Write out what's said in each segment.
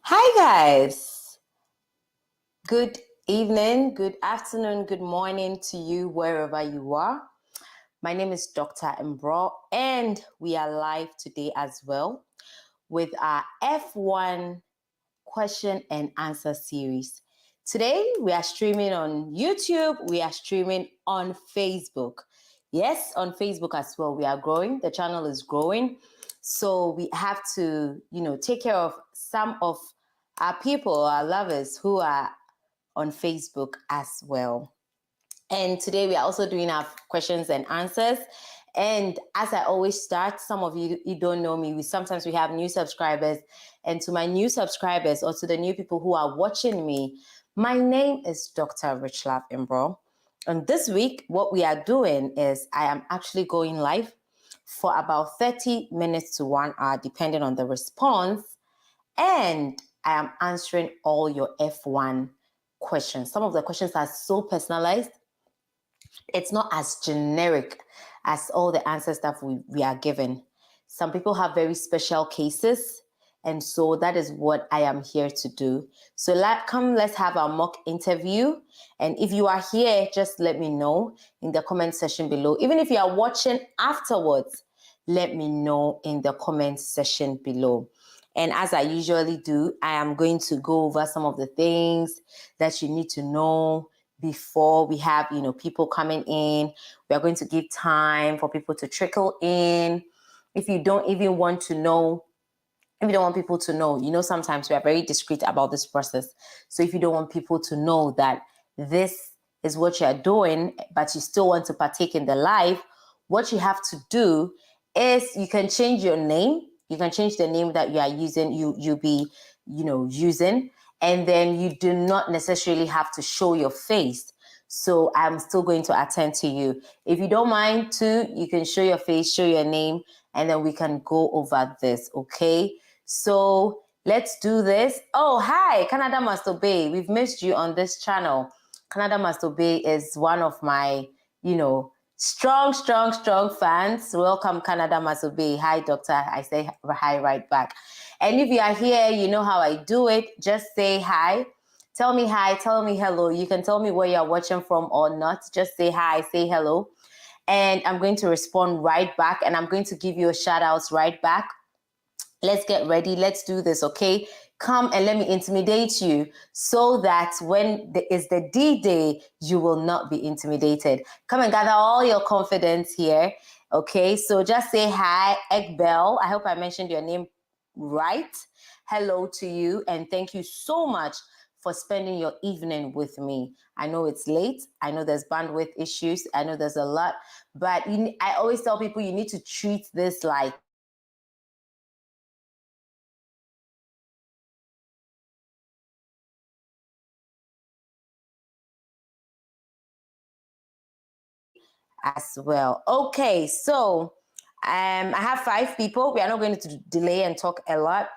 Hi, guys. Good evening, good afternoon, good morning to you, wherever you are. My name is Dr. Mbro, and we are live today as well with our F1 question and answer series. Today, we are streaming on YouTube, we are streaming on Facebook. Yes, on Facebook as well. We are growing, the channel is growing. So we have to, take care of some of our people, our lovers who are on Facebook as well. And today we are also doing our questions and answers. And as I always start, some of you don't know me. Sometimes we have new subscribers. And to my new subscribers or to the new people who are watching me, my name is Dr. Richlove Imbro. And this week, what we are doing is I am actually going live for about 30 minutes to 1 hour, depending on the response. And I am answering all your F1 questions. Some of the questions are so personalized. It's not as generic as all the answers that we are given. Some people have very special cases. And so that is what I am here to do. So let's have our mock interview. And if you are here, just let me know in the comment section below. Even if you are watching afterwards, let me know in the comment section below. And as I usually do, I am going to go over some of the things that you need to know before we have, people coming in. We are going to give time for people to trickle in. If you don't even want to know, if you don't want people to know, sometimes we are very discreet about this process. So if you don't want people to know that this is what you are doing, but you still want to partake in the live, what you have to do is you can change your name. You can change the name that you are using, you'll be, using, and then you do not necessarily have to show your face. So I'm still going to attend to you. If you don't mind too, you can show your face, show your name, and then we can go over this, okay? So let's do this. Oh, hi, Canada Must Obey. We've missed you on this channel. Canada Must Obey is one of my, strong fans. Welcome, Canada Must Obey. Hi, doctor. I say hi right back. And if you are here, you know how I do it. Just say hi. Tell me hi. Tell me hello. You can tell me where you're watching from or not. Just say hi. Say hello. And I'm going to respond right back. And I'm going to give you a shout out right back. Let's get ready. Let's do this, okay? Come and let me intimidate you so that when is the D-Day, you will not be intimidated. Come and gather all your confidence here, okay? So just say hi, Egbel. I hope I mentioned your name right. Hello to you, and thank you so much for spending your evening with me. I know it's late. I know there's bandwidth issues. I know there's a lot, but I always tell people you need to treat this like as well. Okay, so I have 5 people. We are not going to delay and talk a lot.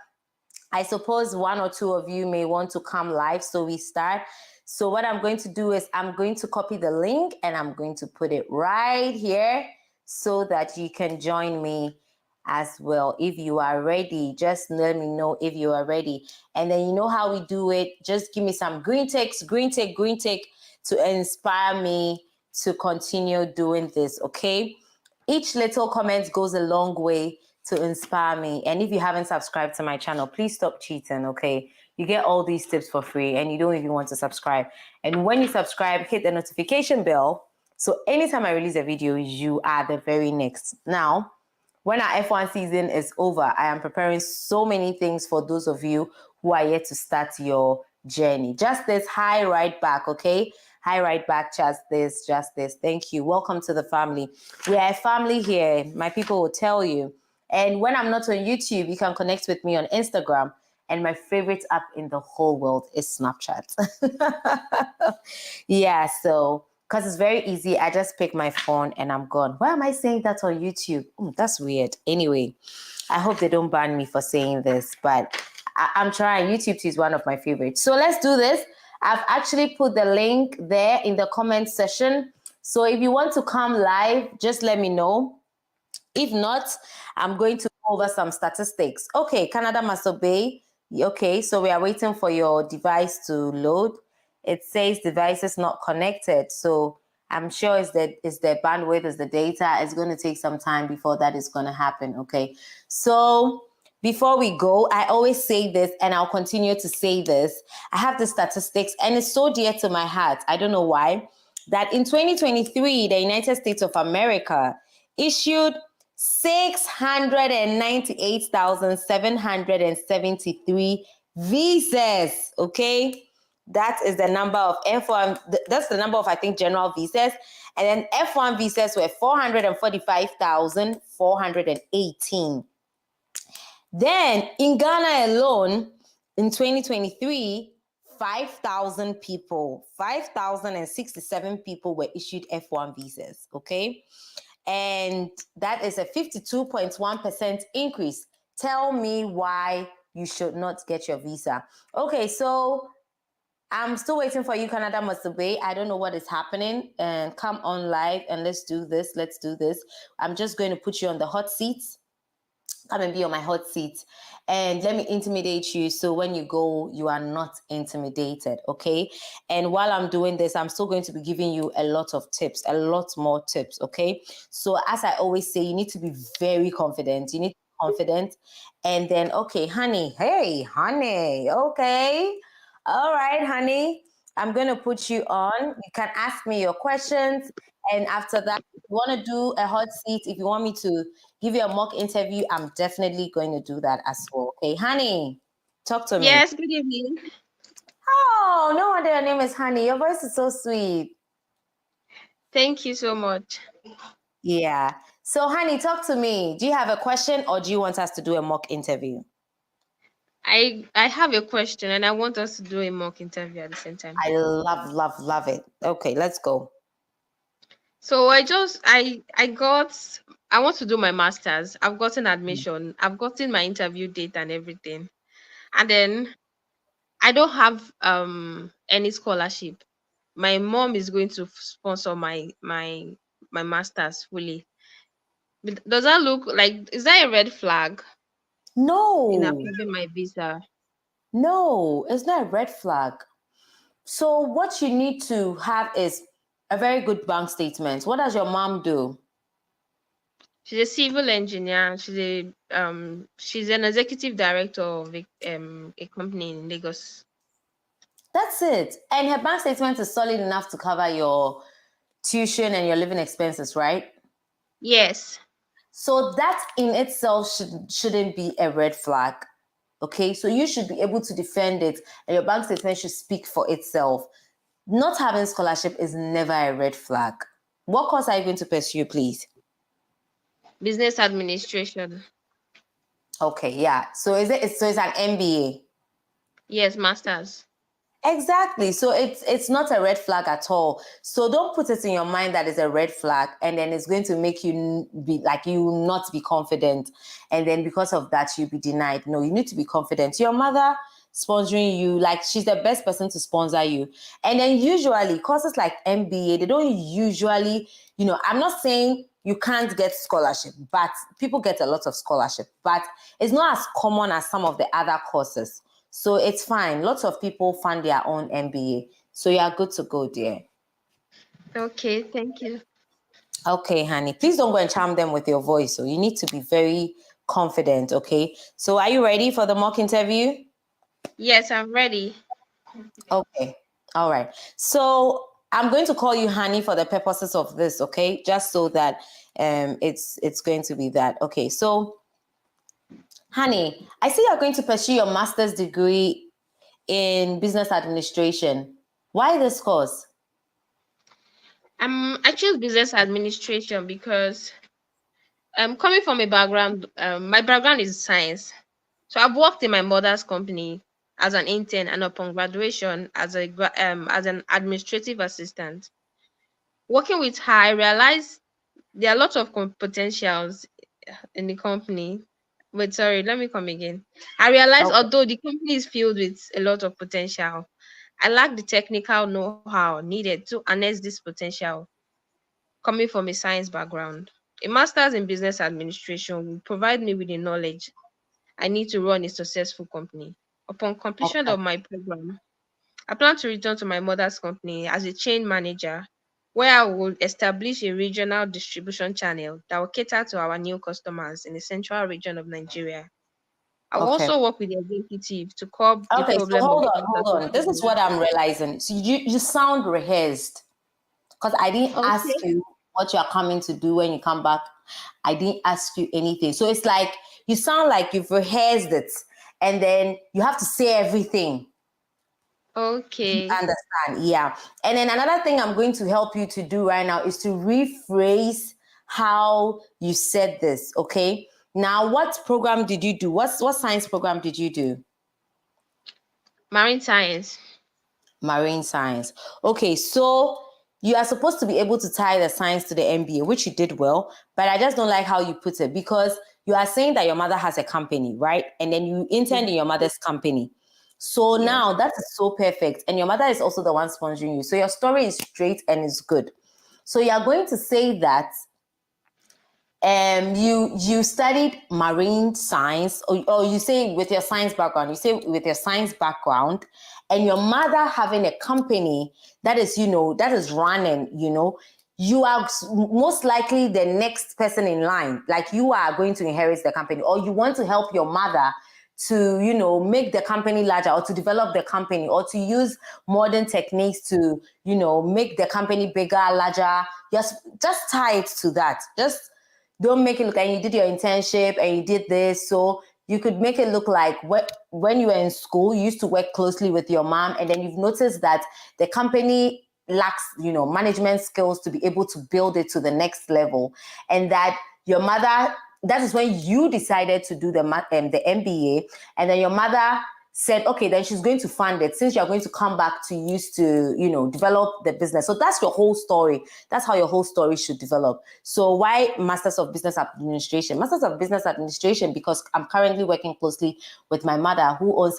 I suppose 1 or 2 of you may want to come live, so we start. So what I'm going to do is I'm going to copy the link and I'm going to put it right here so that you can join me as well. If you are ready, just let me know if you are ready. And then you know how we do it. Just give me some green ticks to inspire me to continue doing this, okay? Each little comment goes a long way to inspire me. And if you haven't subscribed to my channel, please stop cheating, okay? You get all these tips for free and you don't even want to subscribe. And when you subscribe, hit the notification bell. So anytime I release a video, you are the very next. Now, when our F1 season is over, I am preparing so many things for those of you who are yet to start your journey. Just this, hi right back, okay? Hi right back, just this. Thank you. Welcome to the family. We are a family here. My people will tell you. And when I'm not on YouTube, you can connect with me on Instagram. And my favorite app in the whole world is Snapchat. Yeah, so because it's very easy, I just pick my phone and I'm gone. Why am I saying that on YouTube? That's weird. Anyway, I hope they don't ban me for saying this, but I'm trying. YouTube is one of my favorites. So let's do this. I've actually put the link there in the comment section. So if you want to come live, just let me know. If not, I'm going to go over some statistics. Okay, Canada Must Obey. Okay, so we are waiting for your device to load. It says device is not connected. So I'm sure it's the bandwidth, it's the data. It's going to take some time before that is going to happen. Okay, so before we go, I always say this and I'll continue to say this. I have the statistics and it's so dear to my heart. I don't know why. That in 2023, the United States of America issued 698,773 visas. Okay, that is the number of F1. That's the number of, I think, general visas, and then F1 visas were 445,418. Then in Ghana alone, in 2023, 5,067 people were issued F1 visas. Okay, and that is a 52.1% increase. Tell me why you should not get your visa. Okay, so I'm still waiting for you, Canada Must Obey. I don't know what is happening. And come on live and let's do this. Let's do this. I'm just going to put you on the hot seat. Come and be on my hot seat and let me intimidate you, so when you go, you are not intimidated. Okay, and while I'm doing this, I'm still going to be giving you a lot of tips, a lot more tips. Okay, so as I always say, you need to be very confident. You need to be confident. And then, okay, honey, hey honey, okay, all right, honey, I'm going to put you on. You can ask me your questions, and after that, if you want to do a hot seat, if you want me to give you a mock interview, I'm definitely going to do that as well. Okay, honey, talk to me. Yes, good evening. Oh, no wonder your name is Honey. Your voice is so sweet. Thank you so much. Yeah. So, Honey, talk to me. Do you have a question or do you want us to do a mock interview? I have a question and I want us to do a mock interview at the same time. I love it. Okay, let's go. So I want to do my master's. I've gotten admission. I've gotten my interview date and everything. And then I don't have any scholarship. My mom is going to sponsor my master's fully. Does that look like, is that a red flag in No, approving my visa? no, it's not a red flag. So, what you need to have is a very good bank statement. What does your mom do? She's a civil engineer. She's an executive director of a company in Lagos. That's it. And her bank statement is solid enough to cover your tuition and your living expenses, right? Yes. So that in itself shouldn't be a red flag. Okay, so you should be able to defend it, and your bank statement should speak for itself. Not having scholarship is never a red flag. What course are you going to pursue, please? Business administration. Okay, yeah. So it's an MBA? Yes, masters. Exactly. So it's not a red flag at all. So don't put it in your mind that it's a red flag, and then it's going to make you be like, you will not be confident, and then because of that you'll be denied. No, you need to be confident. Your mother sponsoring you, like, she's the best person to sponsor you. And then usually courses like MBA, they don't usually, I'm not saying you can't get scholarship, but people get a lot of scholarship, but it's not as common as some of the other courses. So it's fine. Lots of people fund their own MBA. So you are good to go, dear. Okay, thank you. Okay, honey. Please don't go and charm them with your voice. So you need to be very confident, okay? So are you ready for the mock interview? Yes, I'm ready. Okay. All right. So I'm going to call you honey for the purposes of this, okay? Just so that it's going to be that. Okay. So honey, I see you're going to pursue your master's degree in business administration. Why this course? I choose business administration because I'm coming from a background. My background is science, so I've worked in my mother's company as an intern, and upon graduation as an administrative assistant. Working with her, I realized there are lots of potentials in the company. Wait, sorry, let me come again. I realized Okay. although the company is filled with a lot of potential, I lack the technical know-how needed to harness this potential coming from a science background. A master's in business administration will provide me with the knowledge I need to run a successful company. Upon completion Okay. of my program, I plan to return to my mother's company as a chain manager, where I will establish a regional distribution channel that will cater to our new customers in the central region of Nigeria. I will Okay. also work with the executive to curb the Okay. So problem of hold on. This is counterfeiting. what I'm realizing. So you sound rehearsed because I didn't ask Okay. you what you are coming to do when you come back. I didn't ask you anything. So it's like you sound like you've rehearsed it, and then you have to say everything. You Okay. understand? Yeah. And then another thing I'm going to help you to do right now is to rephrase how you said this. Okay. Now, what program did you do? What science program did you do? Marine science. Marine science. Okay, so you are supposed to be able to tie the science to the MBA, which you did well, but I just don't like how you put it because you are saying that your mother has a company, right? And then you interned in your mother's company. So Yes. now that is so perfect. And your mother is also the one sponsoring you. So your story is straight and is good. So you are going to say that you studied marine science, or you say with your science background, and your mother having a company that is, that is running, you are most likely the next person in line. Like you are going to inherit the company, or you want to help your mother to, make the company larger, or to develop the company, or to use modern techniques to, make the company bigger, larger. Just tie it to that. Just don't make it look like you did your internship and you did this. So you could make it look like when you were in school, you used to work closely with your mom, and then you've noticed that the company lacks, management skills to be able to build it to the next level, and that your mother. That is when you decided to do the MBA, and then your mother said, okay, then she's going to fund it since you're going to come back to use to, develop the business. So that's your whole story. That's how your whole story should develop. So why Masters of Business Administration? Masters of Business Administration, because I'm currently working closely with my mother who owns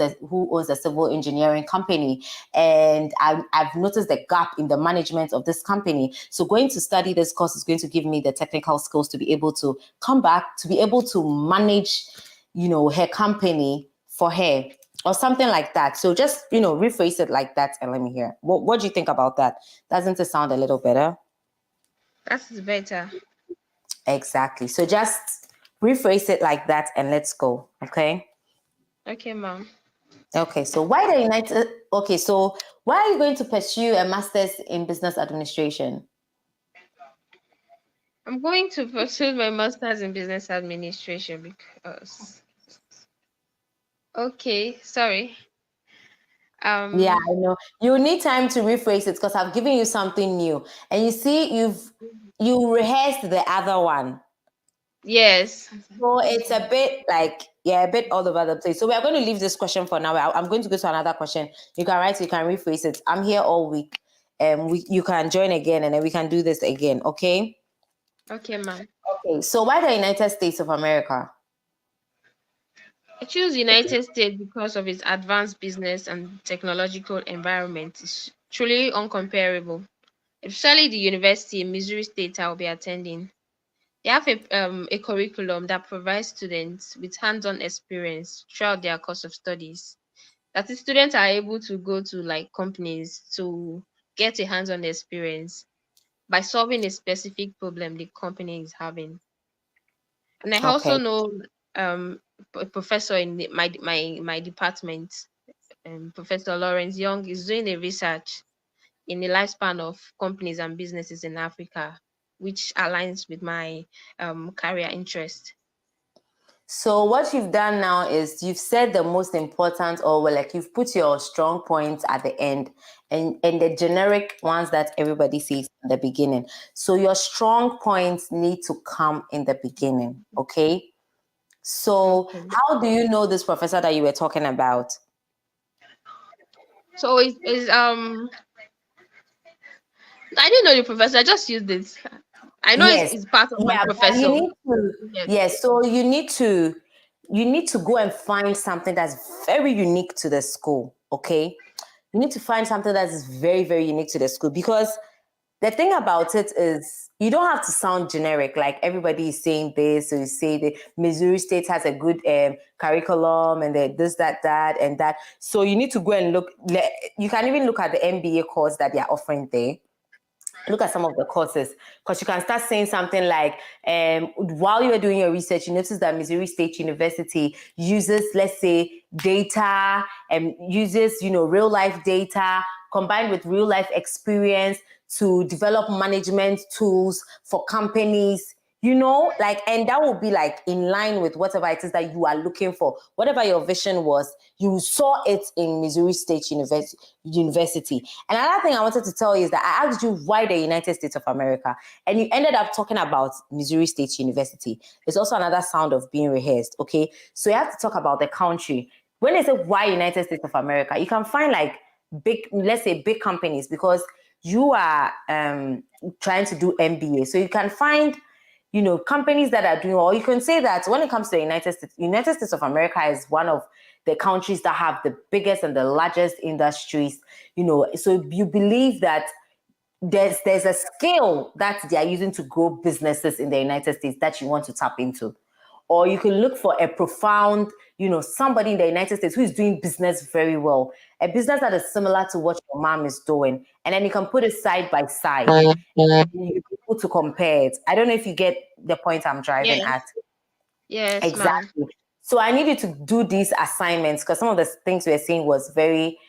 a civil engineering company. And I've noticed the gap in the management of this company. So going to study this course is going to give me the technical skills to be able to come back, to be able to manage, her company for her, or something like that. So just, rephrase it like that and let me hear. What do you think about that? Doesn't it sound a little better? That is better. Exactly. So just rephrase it like that and let's go. Okay. Okay, ma'am. Okay. So why are you going to pursue a master's in business administration? I'm going to pursue my master's in business administration because okay, sorry. Yeah, Um I know. You need time to rephrase it because I've given you something new. And you see, you rehearsed the other one. yes. So it's a bit like, a bit all over the place. So we are going to leave this question for now. I'm going to go to another question. You can write, you can rephrase it. I'm here all week. You can join again and then we can do this again. Okay. Okay, ma'am. Okay. So why the United States of America? I choose United States because of its advanced business and technological environment. It's truly uncomparable. Especially the university in Missouri State I will be attending. They have a curriculum that provides students with hands-on experience throughout their course of studies. That the students are able to go to like companies to get a hands-on experience by solving a specific problem the company is having. And I also Okay. know a professor in my department, Professor Lawrence Young, is doing a research in the lifespan of companies and businesses in Africa, which aligns with my career interest. So what you've done now is you've said the most important, or well, like you've put your strong points at the end and the generic ones that everybody sees in the beginning. So your strong points need to come in the beginning. Okay. So Okay. how do you know this professor that you were talking about? So I didn't know the professor. I just used it. I know Yes. it's part of my Yeah, but you professor. need to, Yes. yes, so you need to go and find something that's very unique to the school, okay? You need to find something that is very, very unique to the school because the thing about it is you don't have to sound generic, like everybody is saying this, so you say the Missouri State has a good curriculum and this, that, and that. So you need to go and look. You can even look at the MBA course that they are offering there. Look at some of the courses, because you can start saying something like, while you're doing your research, you notice that Missouri State University uses, let's say, data and uses, real life data combined with real life experience to develop management tools for companies, and that will be like in line with whatever it is that you are looking for. Whatever your vision was, you saw it in Missouri State University. Another thing I wanted to tell you is that I asked you why the United States of America, and you ended up talking about Missouri State University. It's also another sound of being rehearsed, okay? So you have to talk about the country. When they say why United States of America, you can find like let's say big companies, because you are trying to do MBA. So you can find companies that are doing, or you can say that when it comes to the United States of America is one of the countries that have the biggest and the largest industries, so you believe that there's a skill that they are using to grow businesses in the United States that you want to tap into. Or you can look for a profound, somebody in the United States who is doing business very well, a business that is similar to what your mom is doing. And then you can put it side by side. And you'll be able to compare it. I don't know if you get the point I'm driving at. Yes, exactly. Ma'am. So I need you to do these assignments, because some of the things we were saying was very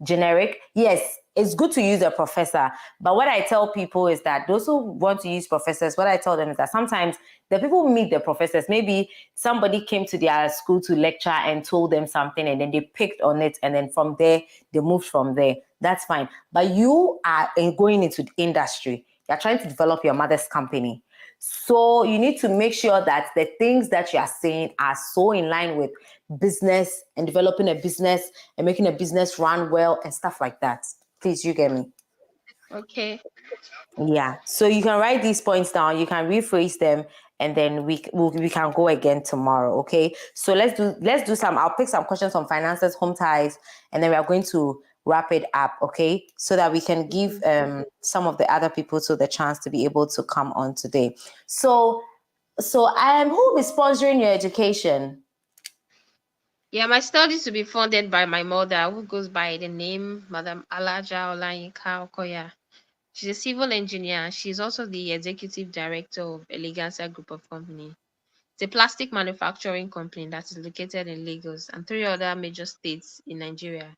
generic. Yes, it's good to use a professor, but what I tell people is that those who want to use professors, what I tell them is that sometimes the people who meet the professors, maybe somebody came to their school to lecture and told them something, and then they picked on it, and then from there they moved from there. That's fine. But you are going into the industry. You're trying to develop your mother's company. So you need to make sure that the things that you are saying are so in line with business and developing a business and making a business run well and stuff like that. Please, you get me? Okay. Yeah. So you can write these points down. You can rephrase them, and then we can go again tomorrow. Okay. So let's do some. I'll pick some questions on finances, home ties, and then we are going to wrap it up. Okay, so that we can give some of the other people to the chance to be able to come on today. So who will be sponsoring your education? Yeah, my studies will be funded by my mother, who goes by the name Madam Alaja Olayinka Okoya. She's a civil engineer. She's also the executive director of Eleganza Group of Company. It's a plastic manufacturing company that is located in Lagos and 3 other major states in Nigeria.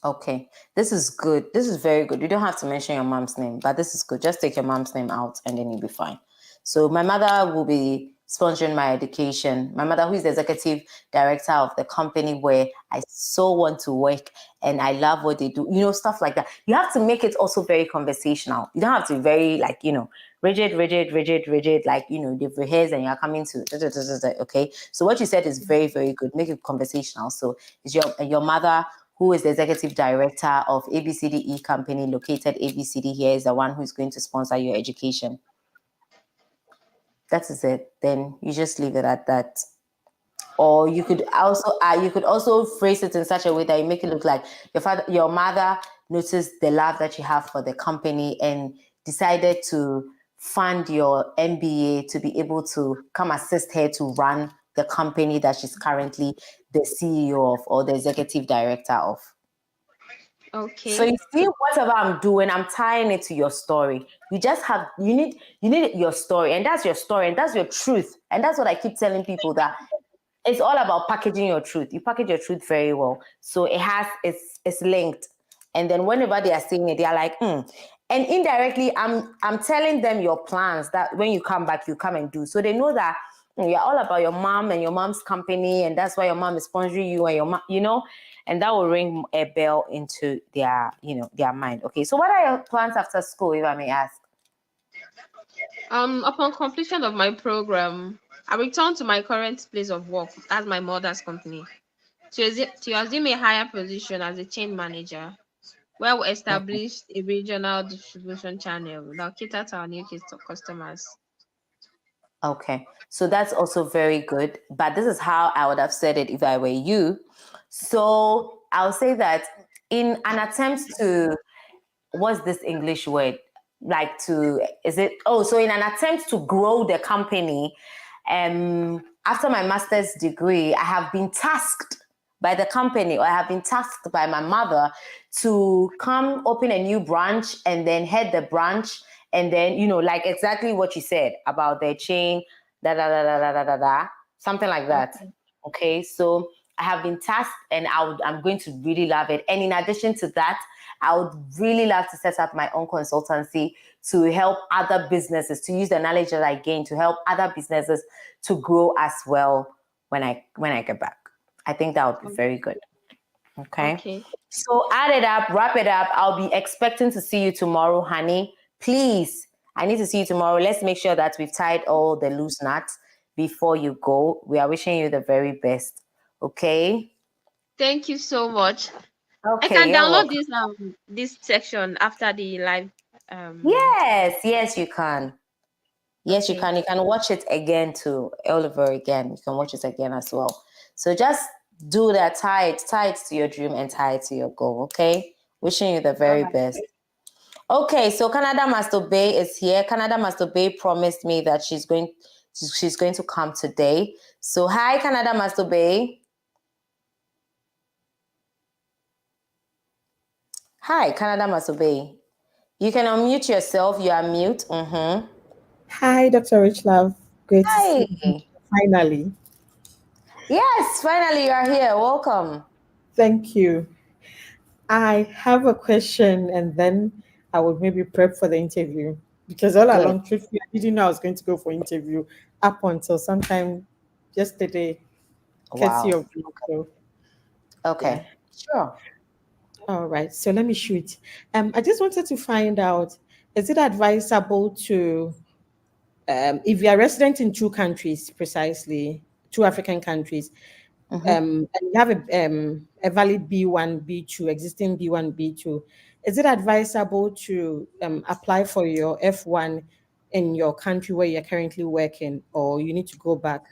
Okay, this is good. This is very good. You don't have to mention your mom's name, but this is good. Just take your mom's name out and then you'll be fine. So my mother will be sponsoring my education. My mother, who is the executive director of the company where I so want to work and I love what they do, stuff like that. You have to make it also very conversational. You don't have to be very rigid, like, they've rehearsed and you're coming to, okay? So what you said is very, very good. Make it conversational. So is your mother, who is the executive director of ABCDE company located ABCD here, is the one who's going to sponsor your education. That is it. Then you just leave it at that. Or you could also phrase it in such a way that you make it look like your mother noticed the love that you have for the company and decided to fund your MBA to be able to come assist her to run the company that she's currently the CEO of or the executive director of. Okay. So you see, whatever I'm doing, I'm tying it to your story. You need your story, and that's your story, and that's your truth. And that's what I keep telling people, that it's all about packaging your truth. You package your truth very well. So it's linked. And then whenever they are saying it, they are like, And indirectly, I'm telling them your plans, that when you come back, you come and do. So they know that you're all about your mom and your mom's company, and that's why your mom is sponsoring you and your mom, and that will ring a bell into their mind. Okay, so what are your plans after school, if I may ask? Upon completion of my program, I return to my current place of work, as my mother's company, to assume a higher position as a chain manager, where we established a regional distribution channel that cater to our new customers. Okay, so that's also very good. But this is how I would have said it if I were you. So I'll say that in an attempt to what's this English word? Like so in an attempt to grow the company, after my master's degree, I have been tasked by the company, or I have been tasked by my mother to come open a new branch and then head the branch. And then, like exactly what you said about their chain, something like that. Okay. So I have been tasked, and I'm going to really love it. And in addition to that, I would really love to set up my own consultancy to help other businesses, to use the knowledge that I gained to help other businesses to grow as well when I get back. I think that would be very good. Okay. So add it up, wrap it up. I'll be expecting to see you tomorrow, honey. Please, I need to see you tomorrow. Let's make sure that we've tied all the loose knots before you go. We are wishing you the very best. Okay. Thank you so much. Okay. I can download this section after the live. Yes, you can. Yes, you can. You can watch it again too, all over again. You can watch it again as well. So just do that. Tie it to your dream and tie it to your goal. Okay. Wishing you the very best. Okay, so Canada Master Bay is here. Canada Master Bay promised me that she's going to come today. So hi, Canada Master Bay. Hi, Canada Master Bay. You can unmute yourself. You are mute. Hi, Dr. Richlove. Great to see you finally. Yes, finally you are here. Welcome. Thank you. I have a question, and then I will maybe prep for the interview, because all along, truthfully, I didn't know I was going to go for interview up until sometime yesterday. Wow. Okay. Sure. All right. So let me shoot. I just wanted to find out: is it advisable to, if you are resident in two countries, precisely two African countries, and you have a valid B1, B2, existing B1, B2, is it advisable to apply for your F1 in your country where you're currently working, or you need to go back?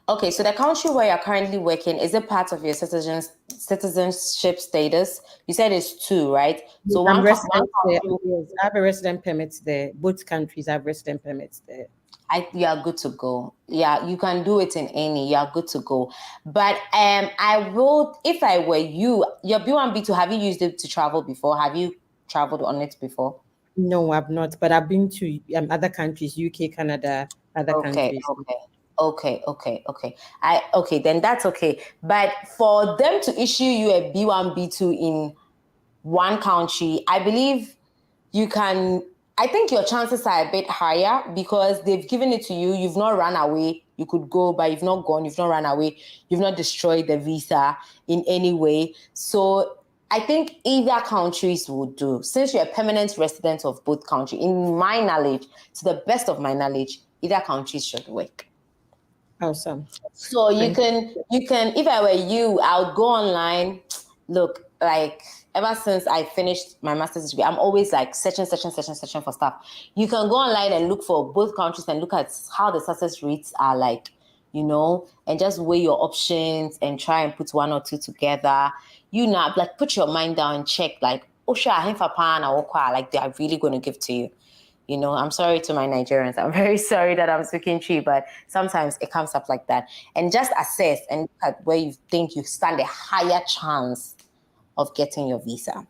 Okay, so the country where you're currently working, is it part of your citizenship status? You said it's two, right? So I'm resident there. Yes, I have a resident permit there. Both countries have resident permits there. You are good to go. Yeah, you can do it in any. You are good to go. But I will, if I were you, your B1, B2, have you used it to travel before? Have you traveled on it before? No, I've not. But I've been to other countries, UK, Canada, other countries. Okay, then that's okay. But for them to issue you a B1, B2 in one country, I believe I think your chances are a bit higher because they've given it to you. You've not run away. You could go, but you've not gone. You've not run away. You've not destroyed the visa in any way. So I think either countries would do. Since you're a permanent resident of both countries, in my knowledge, to the best of my knowledge, either countries should work. Awesome. So you can, if I were you, I would go online. Look, like ever since I finished my master's degree, I'm always like searching for stuff. You can go online and look for both countries and look at how the success rates are like, and just weigh your options and try and put one or two together. Like put your mind down and check like, oh sure, like they are really going to give to you. I'm sorry to my Nigerians. I'm very sorry that I'm speaking to you, but sometimes it comes up like that. And just assess and look at where you think you stand a higher chance of getting your visa.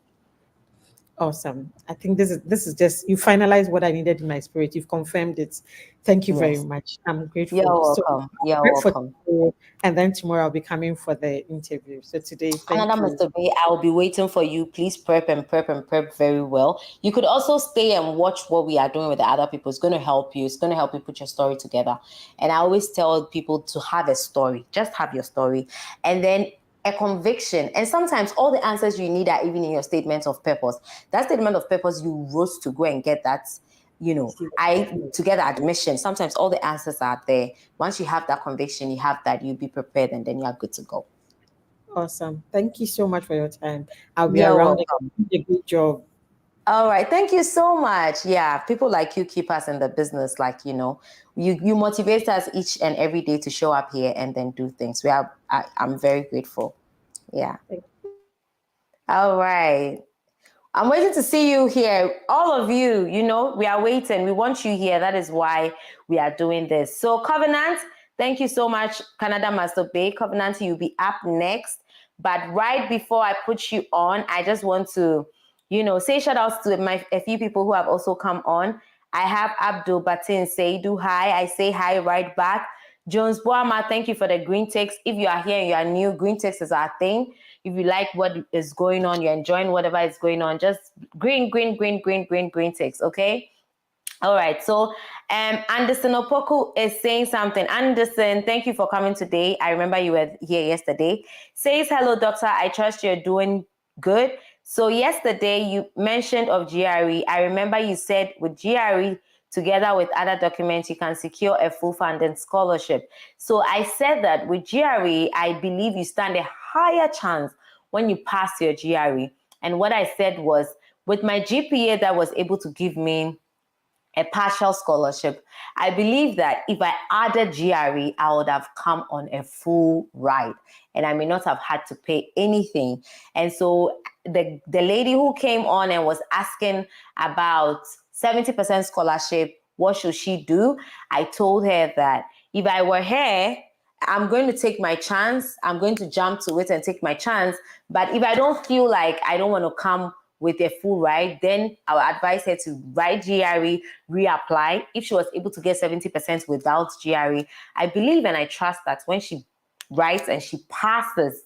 Awesome. I think this is just, you finalized what I needed in my spirit. You've confirmed it. Thank you very much. I'm grateful. You're welcome. You're welcome. And then tomorrow I'll be coming for the interview. So today, Canada Master Bay, I'll be waiting for you. Please prep very well. You could also stay and watch what we are doing with the other people. It's going to help you. It's going to help you put your story together. And I always tell people to have a story. Just have your story. And then a conviction. And sometimes all the answers you need are even in your statement of purpose. That statement of purpose you wrote to go and get that, to get admission. Sometimes all the answers are there. Once you have that conviction, you have that, you'll be prepared and then you are good to go. Awesome. Thank you so much for your time. I'll be around. A good job. All right. Thank you so much. Yeah. People like you keep us in the business. Like, you motivate us each and every day to show up here and then do things. I'm very grateful. Yeah. All right. I'm waiting to see you here. All of you, we are waiting. We want you here. That is why we are doing this. So Covenant, thank you so much, Canada Master Bay. Covenant, you'll be up next. But right before I put you on, I just want to, say shout outs to a few people who have also come on. I have Abdul Batin Seidu. Hi. I say hi right back. Jones Boama, thank you for the green text. If you are here and you are new, green text is our thing. If you like what is going on, you're enjoying whatever is going on, just green text, okay? All right, so Anderson Opoku is saying something. Anderson, thank you for coming today. I remember you were here yesterday. Says, hello, doctor. I trust you're doing good. So yesterday you mentioned of GRE. I remember you said with GRE, together with other documents, you can secure a full funded scholarship. So I said that with GRE, I believe you stand a higher chance when you pass your GRE. And what I said was, with my GPA that was able to give me a partial scholarship, I believe that if I added GRE, I would have come on a full ride and I may not have had to pay anything. And so the lady who came on and was asking about 70% scholarship, what should she do? I told her that if I were her, I'm going to take my chance. I'm going to jump to it and take my chance. But if I don't feel like I don't want to come with a full ride, then I would advise her to write GRE, reapply. If she was able to get 70% without GRE, I believe and I trust that when she writes and she passes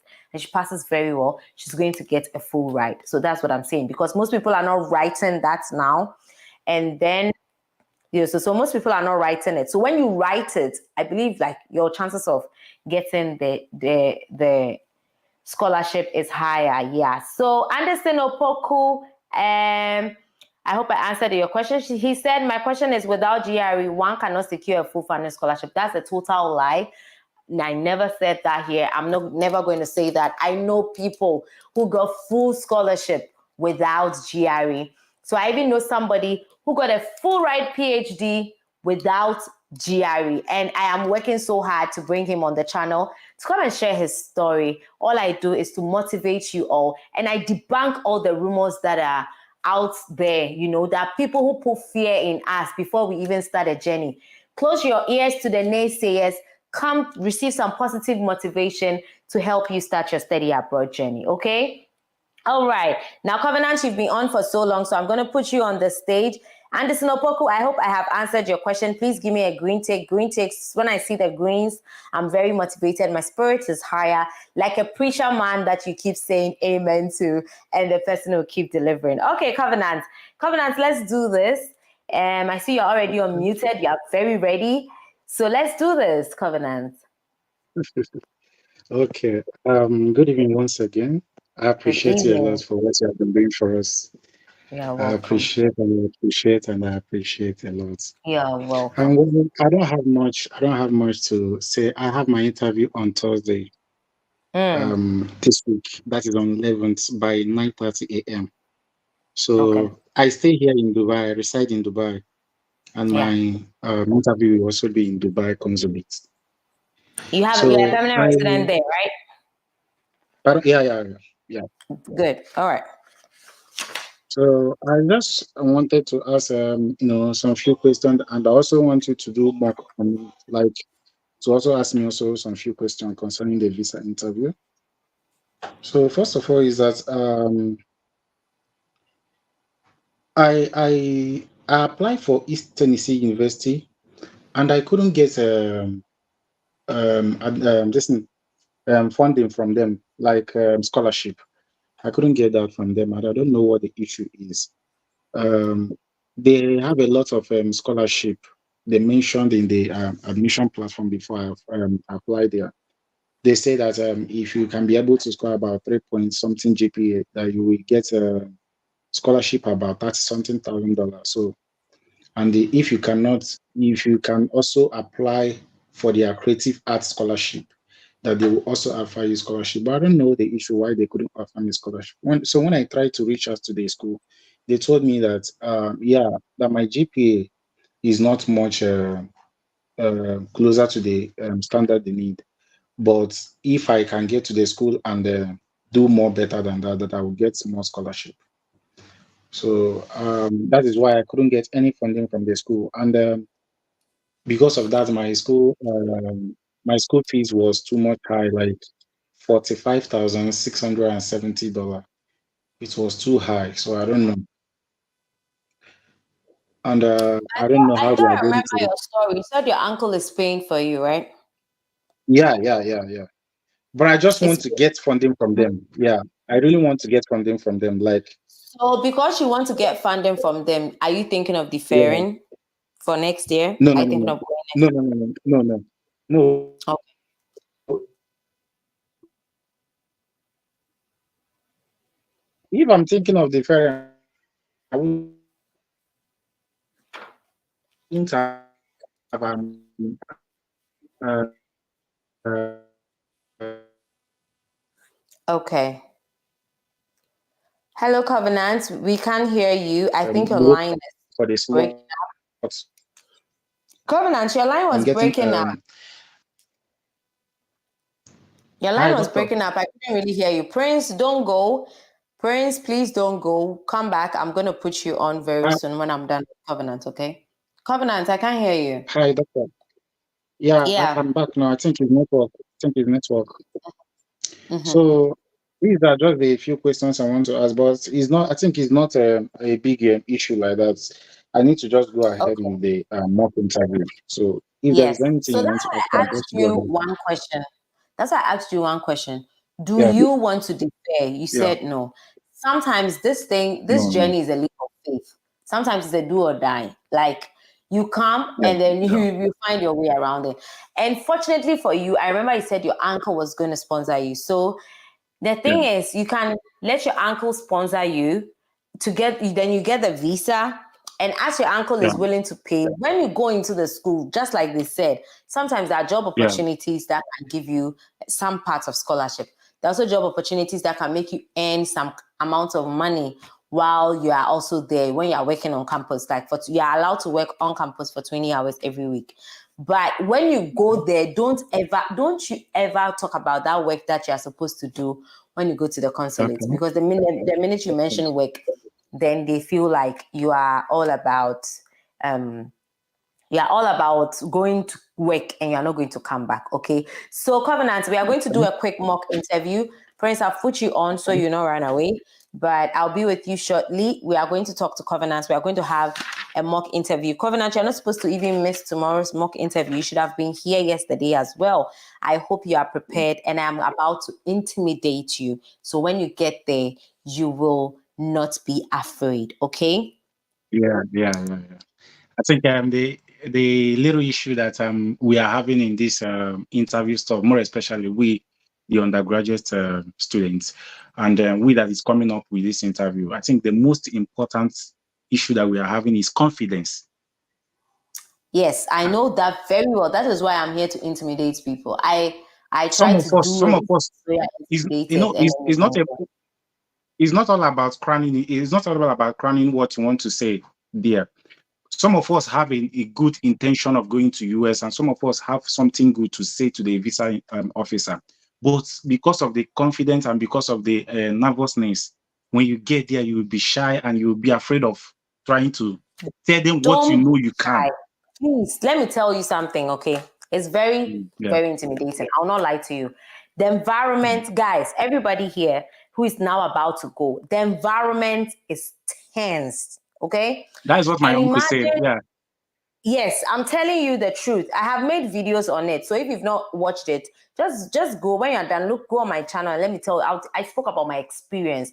very well, she's going to get a full ride. So that's what I'm saying, because most people are not writing that now. And then, so most people are not writing it. So when you write it, I believe like your chances of getting the scholarship is higher. Yeah. So Anderson Opoku, I hope I answered your question. He said, my question is, without GRE, one cannot secure a full funding scholarship. That's a total lie. I never said that here. I'm never going to say that. I know people who got full scholarship without GRE. So I even know somebody who got a full ride PhD without GRE. And I am working so hard to bring him on the channel to come and share his story. All I do is to motivate you all. And I debunk all the rumors that are out there, that people who put fear in us before we even start a journey. Close your ears to the naysayers. Come receive some positive motivation to help you start your study abroad journey, okay? All right. Now, Covenant, you've been on for so long, so I'm going to put you on the stage. Anderson Opoku, I hope I have answered your question. Please give me a green tick. Green ticks, when I see the greens, I'm very motivated. My spirit is higher, like a preacher man that you keep saying amen to, and the person will keep delivering. Okay, Covenant. Covenant, let's do this. I see you're already unmuted. You're very ready. So let's do this, Covenant. Okay. Good evening once again. I appreciate you a lot for what you have been doing for us. You're welcome. I appreciate a lot. You're welcome. I don't have much to say. I have my interview on Thursday. This week. That is on 11th by 9:30 a.m. So I stay here in Dubai. I reside in Dubai, and my interview will also be in Dubai Consulate. You're a permanent resident there, right? Yeah. Good. All right. So I just wanted to ask, some few questions, and I also want you to do back on, to also ask me also some few questions concerning the visa interview. So first of all, is that I applied for East Tennessee University, and I couldn't get funding from them, like scholarship. I couldn't get that from them, and I don't know what the issue is. They have a lot of scholarship. They mentioned in the admission platform before I applied there. They say that if you can be able to score about 3 point something GPA, that you will get a scholarship about $30-something thousand. So, and if you can also apply for their creative arts scholarship, that they will also offer you scholarship. But I don't know the issue why they couldn't offer me scholarship. When I tried to reach out to the school, they told me that that my GPA is not much closer to the standard they need. But if I can get to the school and do more better than that, that I will get more scholarship. So that is why I couldn't get any funding from the school. And because of that, my school fees was too much high, like $45,670. It was too high. So I don't know. And I don't know I how they thought are I going remember to. your story. You said your uncle is paying for you, right? Yeah. But I just It's want to get funding from them. Yeah. I really want to get funding from them. Like, so because you want to get funding from them, are you thinking of yeah. deferring for next year? No, Are no, you no, thinking no. of going No, no, no, no, no, no. No. next? If I'm thinking of the fair, I wouldn't have uh, uh, Okay. Hello, Covenant. We can't hear you. I think your go line is for the breaking. slots Covenant, your line and was getting breaking up. Your line hi was doctor. breaking up. I couldn't really hear you. Prince, don't go. Prince, please don't go. Come back. I'm going to put you on very Hi, soon when I'm done with Covenant, okay? Covenant, I can't hear you. hi doctor. Yeah, Yeah. I'm back now. I think it's network. Mm-hmm. So these are just a few questions I want to ask, but it's not. I think it's not a big issue like that. I need to just go ahead Okay. with the mock interview. So if there is Yes. anything So you that's want to why ask, I I'll asked just go you ahead. one question. That's why I asked you one question. Do Yeah, you want to defer? You yeah, said no. Sometimes this no, no, journey is a leap of faith. Sometimes it's a do or die. Like you come yeah, and then yeah, you find your way around it. And fortunately for you, I remember you said your uncle was going to sponsor you. So the yeah, thing is, you can let your uncle sponsor you to get, then you get the visa. And as your uncle yeah, is willing to pay, when you go into the school, just like they said, sometimes there are job yeah, opportunities that can give you some parts of scholarship. There are also job opportunities that can make you earn some amount of money while you are also there when you are working on campus. Like you are allowed to work on campus for 20 hours every week. But when you go there, don't you ever talk about that work that you are supposed to do when you go to the consulate, okay, because the minute you mention work, then they feel like you are all about going to work and you're not going to come back. Okay. So Covenant, we are going to do a quick mock interview. Prince, I'll put you on so you don't run away. But I'll be with you shortly. We are going to talk to Covenant. We are going to have a mock interview. Covenant, you're not supposed to even miss tomorrow's mock interview. You should have been here yesterday as well. I hope you are prepared, and I'm about to intimidate you. So when you get there, you will not be afraid. Okay? yeah. I think the little issue that we are having in this interview stuff, more especially we, the undergraduate students, and we that is coming up with this interview, I think the most important issue that we are having is confidence. Yes, I know that very well. That is why I'm here to intimidate people. I try to do Some it of us, so you're is intimidated, and then you it's not can a, go. it's not all about cramming. It's not all about cramming what you want to say there. Some of us have a good intention of going to US, and some of us have something good to say to the visa officer. But because of the confidence and because of the nervousness, when you get there, you will be shy and you will be afraid of trying to tell them what you Don't know be you can. shy. Please, let me tell you something, okay? It's very, Yeah, very intimidating. I'll not lie to you. The environment, guys, everybody here who is now about to go, the environment is tense, okay? that is what my And uncle said. imagine, Yeah, yes, I'm telling you the truth. I have made videos on it. So if you've not watched it, just go when you're done. Look, go on my channel and let me tell you. I spoke about my experience.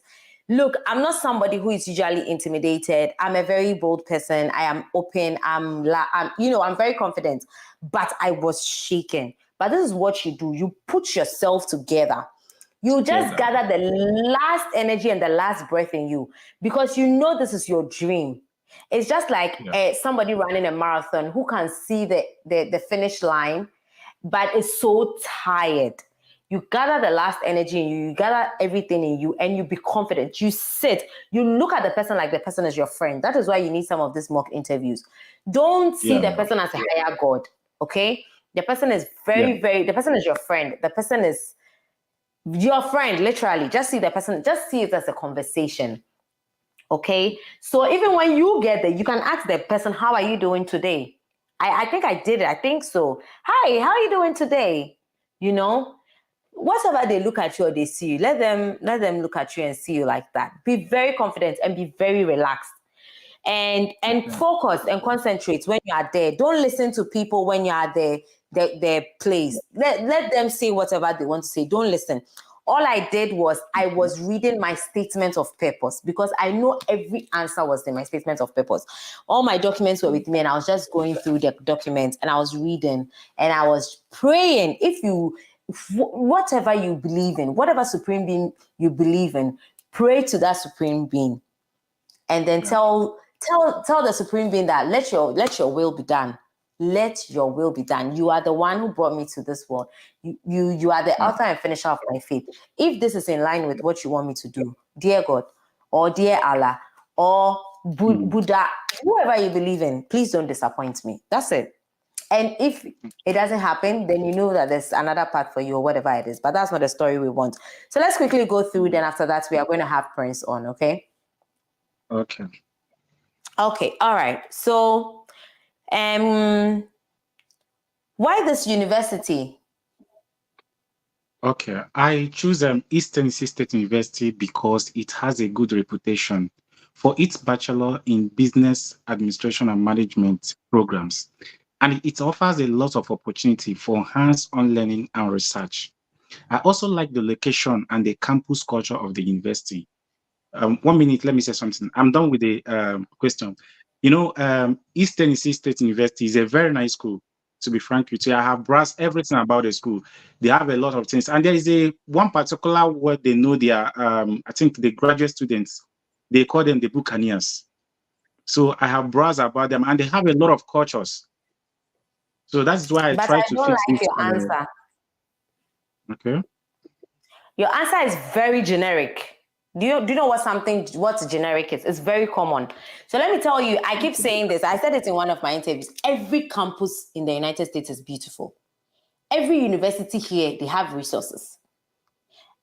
Look, I'm not somebody who is usually intimidated. I'm a very bold person. I am open. I'm very confident. But I was shaken. But this is what you do. You put yourself together. You just together. gather the last energy and the last breath in you, because you know this is your dream. It's just like Yeah, somebody running a marathon who can see the finish line, but is so tired. You gather the last energy in you gather everything in you, and you be confident. You sit, you look at the person like the person is your friend. That is why you need some of these mock interviews. Don't see yeah, the person as a higher god, okay? The person is yeah, the person is your friend. The person is Your friend, literally, just see the person, just see it as a conversation. Okay, so even when you get there, you can ask the person, how are you doing today? I think I did it. I think so. Hi, how are you doing today? You know, whatever they look at you or they see you, let them look at you and see you like that. Be very confident and be very relaxed. And focus and concentrate when you are there. Don't listen to people when you are there, their place. Let them say whatever they want to say. Don't listen. All I did was I was reading my statement of purpose because I know every answer was in my statement of purpose. All my documents were with me and I was just going through the documents and I was reading and I was praying. Whatever you believe in, whatever supreme being you believe in, pray to that supreme being. And then tell the supreme being that let your will be done. Let your will be done. You are the one who brought me to this world. You are the author and finisher of my faith. If this is in line with what you want me to do, dear God, or dear Allah, or Buddha, whoever you believe in, please don't disappoint me. That's it. And if it doesn't happen, then you know that there's another path for you or whatever it is. But that's not the story we want. So let's quickly go through. Then after that, we are going to have Prince on, okay? Okay. Okay, all right. So, why this university? Okay, I choose East Tennessee State University because it has a good reputation for its Bachelor in Business Administration and Management programs, and it offers a lot of opportunity for hands-on learning and research. I also like the location and the campus culture of the university. 1 minute, let me say something. I'm done with the question. You know, East Tennessee State University is a very nice school, to be frank with you. I have browsed everything about the school. They have a lot of things. And there is one particular word they know. They are, I think the graduate students, they call them the Buccaneers. So I have browsed about them and they have a lot of cultures. So that's why I But try I to don't fix like this. your answer. Okay. Your answer is very generic. Do you know what generic is? It's very common. So let me tell you, I keep saying this. I said it in one of my interviews. Every campus in the United States is beautiful. Every university here, they have resources.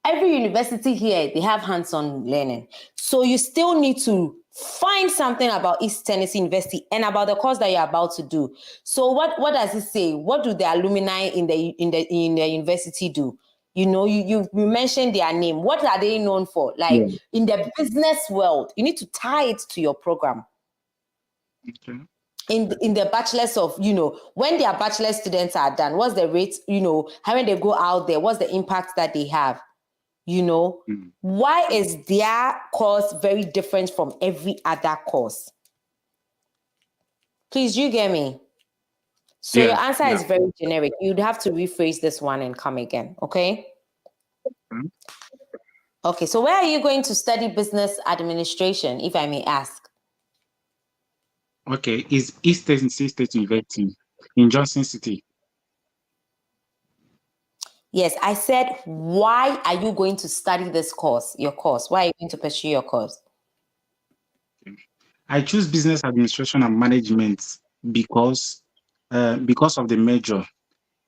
Every university here, they have hands-on learning. So you still need to find something about East Tennessee University and about the course that you're about to do. So what does it say? What do the alumni in the university do? You know, you mentioned their name. What are they known for? Like in the business world, you need to tie it to your program. Okay. In the bachelors of, you know, when their bachelor students are done, what's the rate, you know, how when they go out there, what's the impact that they have? You know, why is their course very different from every other course? Please, you get me? So your answer is very generic. You'd have to rephrase this one and come again, okay? Okay, so where are you going to study business administration, if I may ask? Okay, is East Tennessee State University in Johnson City. Yes, I said, why are you going to study this course, your course? Why are you going to pursue your course? I choose business administration and management because of the major,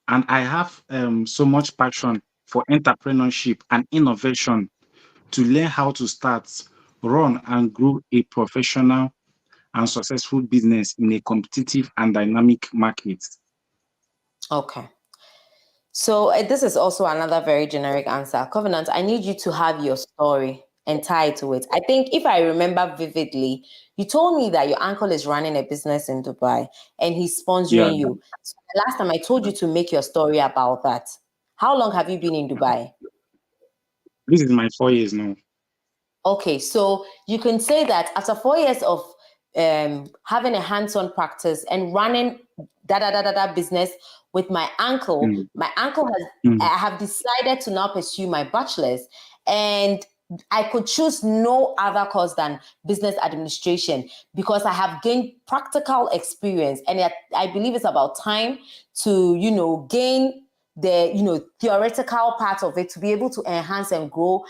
and I have so much passion for entrepreneurship and innovation to learn how to start, run, and grow a professional and successful business in a competitive and dynamic market. Okay. So this is also another very generic answer. Covenant, I need you to have your story and tie it to it. I think if I remember vividly, you told me that your uncle is running a business in Dubai and he's sponsoring you. So the last time I told you to make your story about that. How long have you been in Dubai? This is my 4 years now. Okay, so you can say that after 4 years of having a hands-on practice and running business with my uncle, my uncle has I have decided to now pursue my bachelor's, and I could choose no other course than business administration because I have gained practical experience, and I believe it's about time to, you know, gain the, you know, theoretical part of it to be able to enhance and grow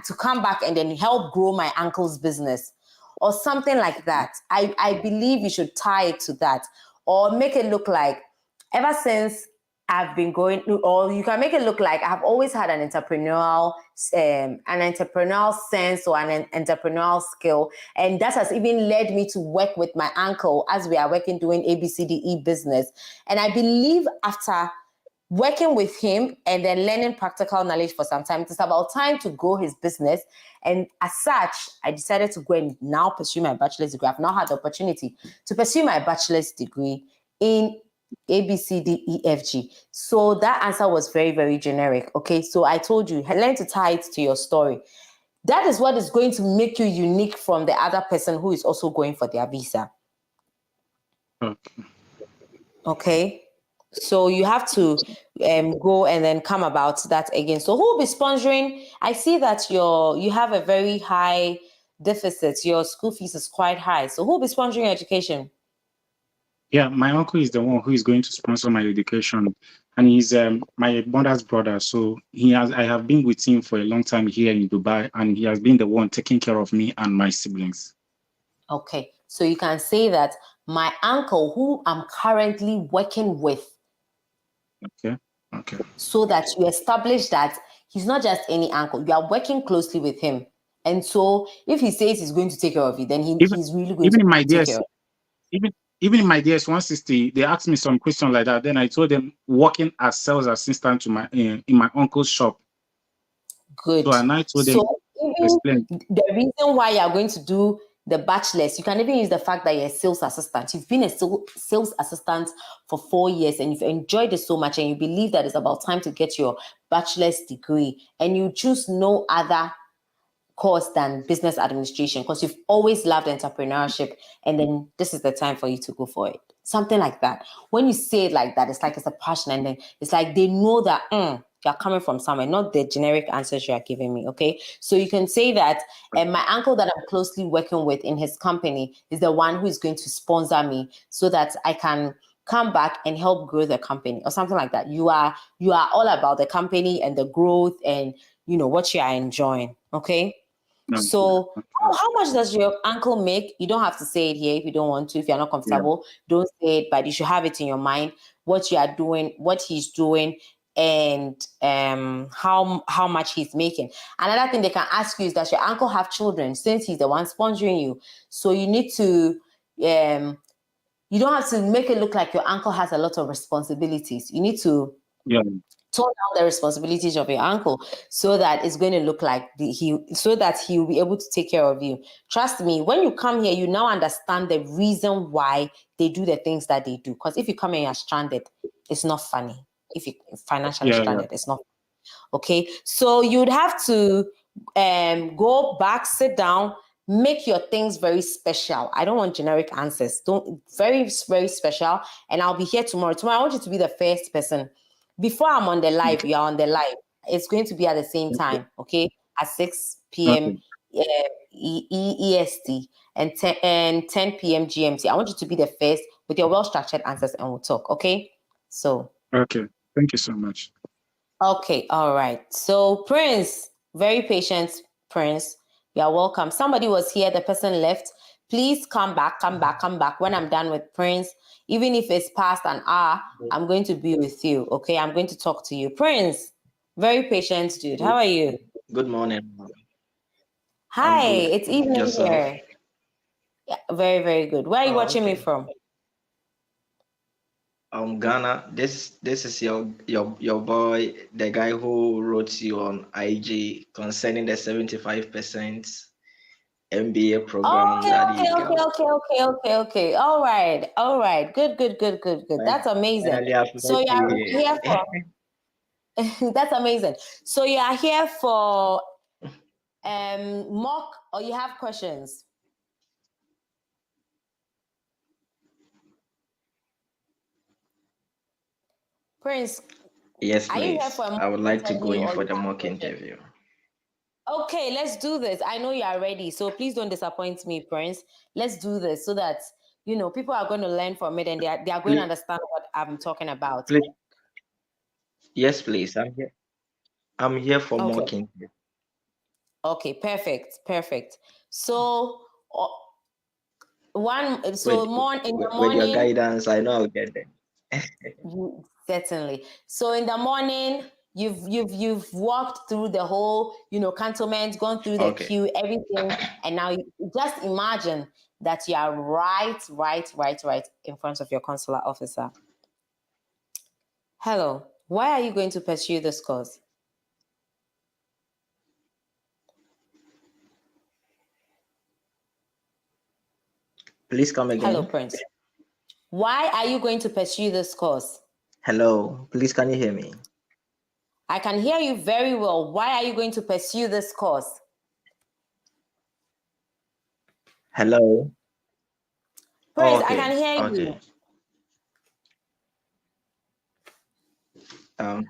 to come back and then help grow my uncle's business or something like that. I believe you should tie it to that or make it look like ever since I've been going, or you can make it look like I've always had an entrepreneurial sense or an entrepreneurial skill, and that has even led me to work with my uncle as we are working doing ABCDE business. And I believe after working with him and then learning practical knowledge for some time, it's about time to grow his business. And as such, I decided to go and now pursue my bachelor's degree. I've now had the opportunity to pursue my bachelor's degree in ABCDEFG. So that answer was very, very generic. Okay, so I told you, learn to tie it to your story. That is what is going to make you unique from the other person who is also going for their visa. Okay. So you have to go and then come about that again. So who will be sponsoring? I see that you have a very high deficit. Your school fees is quite high. So who will be sponsoring your education? Yeah, my uncle is the one who is going to sponsor my education, and he's my mother's brother. So I have been with him for a long time here in Dubai, and he has been the one taking care of me and my siblings. Okay, so you can say that my uncle, who I'm currently working with. Okay. So that you establish that he's not just any uncle. You are working closely with him, and so if he says he's going to take care of you, then he's really going to take care of you. Even in my DS-160, they asked me some questions like that. Then I told them working as sales assistant to my in my uncle's shop. Good. So and I told them even the reason why you are going to do the bachelor's, you can even use the fact that you're a sales assistant. You've been a sales assistant for 4 years and you've enjoyed it so much, and you believe that it's about time to get your bachelor's degree, and you choose no other course than business administration because you've always loved entrepreneurship, and then this is the time for you to go for it. Something like that. When you say it like that, it's like it's a passion, and then it's like they know that you're coming from somewhere, not the generic answers you are giving me. Okay, so you can say that my uncle that I'm closely working with in his company is the one who is going to sponsor me so that I can come back and help grow the company or something like that. You are all about the company and the growth and what you are enjoying. Okay. So how much does your uncle make? You don't have to say it here if you don't want to. If you're not comfortable, don't say it, but you should have it in your mind what you are doing, what he's doing, and how much he's making. Another thing they can ask you is, does your uncle have children, since he's the one sponsoring you? So you need to you don't have to make it look like your uncle has a lot of responsibilities. You need to tone down the responsibilities of your uncle so that it's going to look like so that he will be able to take care of you. Trust me, when you come here, you now understand the reason why they do the things that they do. Because if you come here and you're stranded, it's not funny. If you're financially stranded, it's not funny. Okay, so you'd have to go back, sit down, make your things very special. I don't want generic answers. Very, very special. And I'll be here tomorrow. Tomorrow, I want you to be the first person. Before I'm on the live, you're on the live. It's going to be at the same time, okay? At 6 p.m. EST and 10 p.m. GMT. I want you to be the first with your well-structured answers, and we'll talk, okay? So. Okay. Thank you so much. Okay. All right. So, Prince, very patient, Prince. You're welcome. Somebody was here. The person left. Please come back. When I'm done with Prince, even if it's past an hour, I'm going to be with you. Okay, I'm going to talk to you. Prince, very patient dude. How are you? Good morning. Hi, it's evening here. Yeah, very, very good. Where are you watching me from? Ghana. This is your boy, the guy who wrote you on IG concerning the 75% MBA program. Okay. All right. Good. That's amazing. So you're here for that's amazing. So you are here for mock, or you have questions? Prince. Yes, please. I would like to go in for the mock interview. Okay, let's do this. I know you are ready, so please don't disappoint me, Prince. Let's do this so that people are going to learn from it and they are going to understand what I'm talking about. Please. Yes, please. I'm here for mock interview. Okay, perfect. So more in the morning. With your guidance, I know I'll get there. Certainly. So in the morning, you've walked through the whole, cantonment, gone through the Okay. queue, everything, and now you just imagine that you are right in front of your consular officer. Hello, why are you going to pursue this course? Please come again. Hello, Prince. Why are you going to pursue this course? Hello, please can you hear me? I can hear you very well. Why are you going to pursue this course? Hello. Prince, Okay. I can hear you. Okay.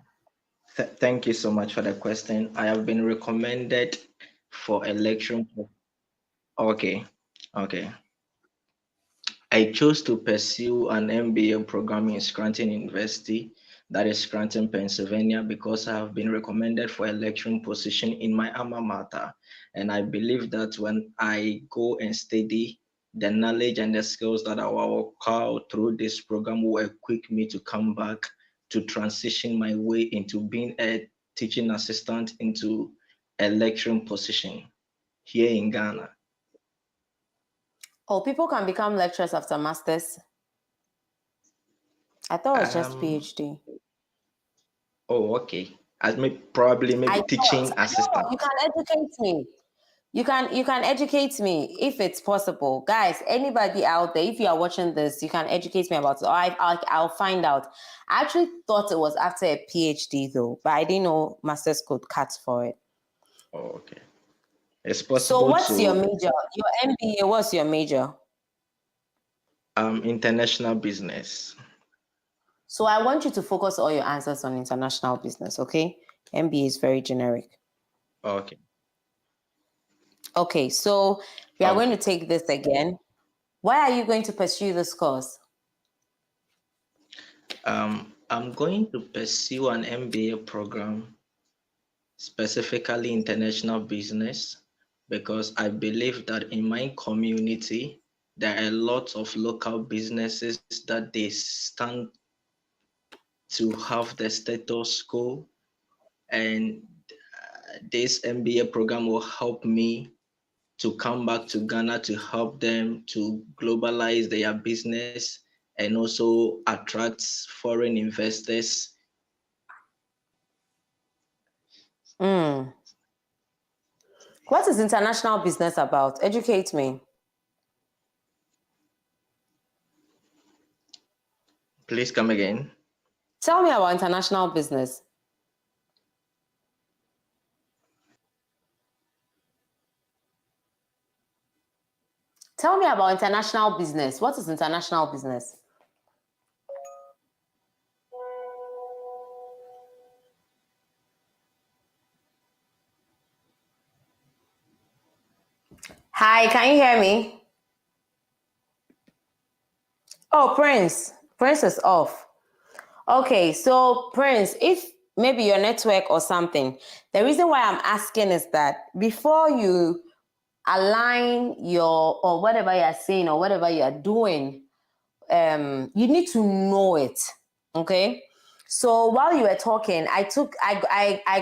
Thank you so much for the question. I have been recommended for election. Okay. I chose to pursue an MBA program in Scranton University, that is Scranton, Pennsylvania, because I have been recommended for election position in my alma mater. And I believe that when I go and study, the knowledge and the skills that I will acquire through this program will equip me to come back to transition my way into being a teaching assistant into a lecturing position here in Ghana. Oh, people can become lecturers after masters. I thought it was just PhD. Oh, okay. As probably teaching assistant. You can educate me. You can educate me if it's possible. Guys, anybody out there, if you are watching this, you can educate me about it. Or I'll find out. I actually thought it was after a PhD though, but I didn't know masters could cut for it. Oh, okay. It's possible. So what's your major? Your MBA, what's your major? International business. So I want you to focus all your answers on international business, okay? MBA is very generic. Okay. Okay, so we are going to take this again. Why are you going to pursue this course? I'm going to pursue an MBA program, specifically international business, because I believe that in my community, there are lots of local businesses that they stand to have the status quo, and this MBA program will help me to come back to Ghana to help them to globalize their business and also attract foreign investors. What is international business about? Educate me. Please come again. Tell me about international business. Tell me about international business. What is international business? Hi, can you hear me? Oh, Prince. Prince is off. Okay, so Prince, if maybe your network or something, the reason why I'm asking is that before you align your, or whatever you're saying or whatever you're doing, you need to know it, okay? So while you were talking, I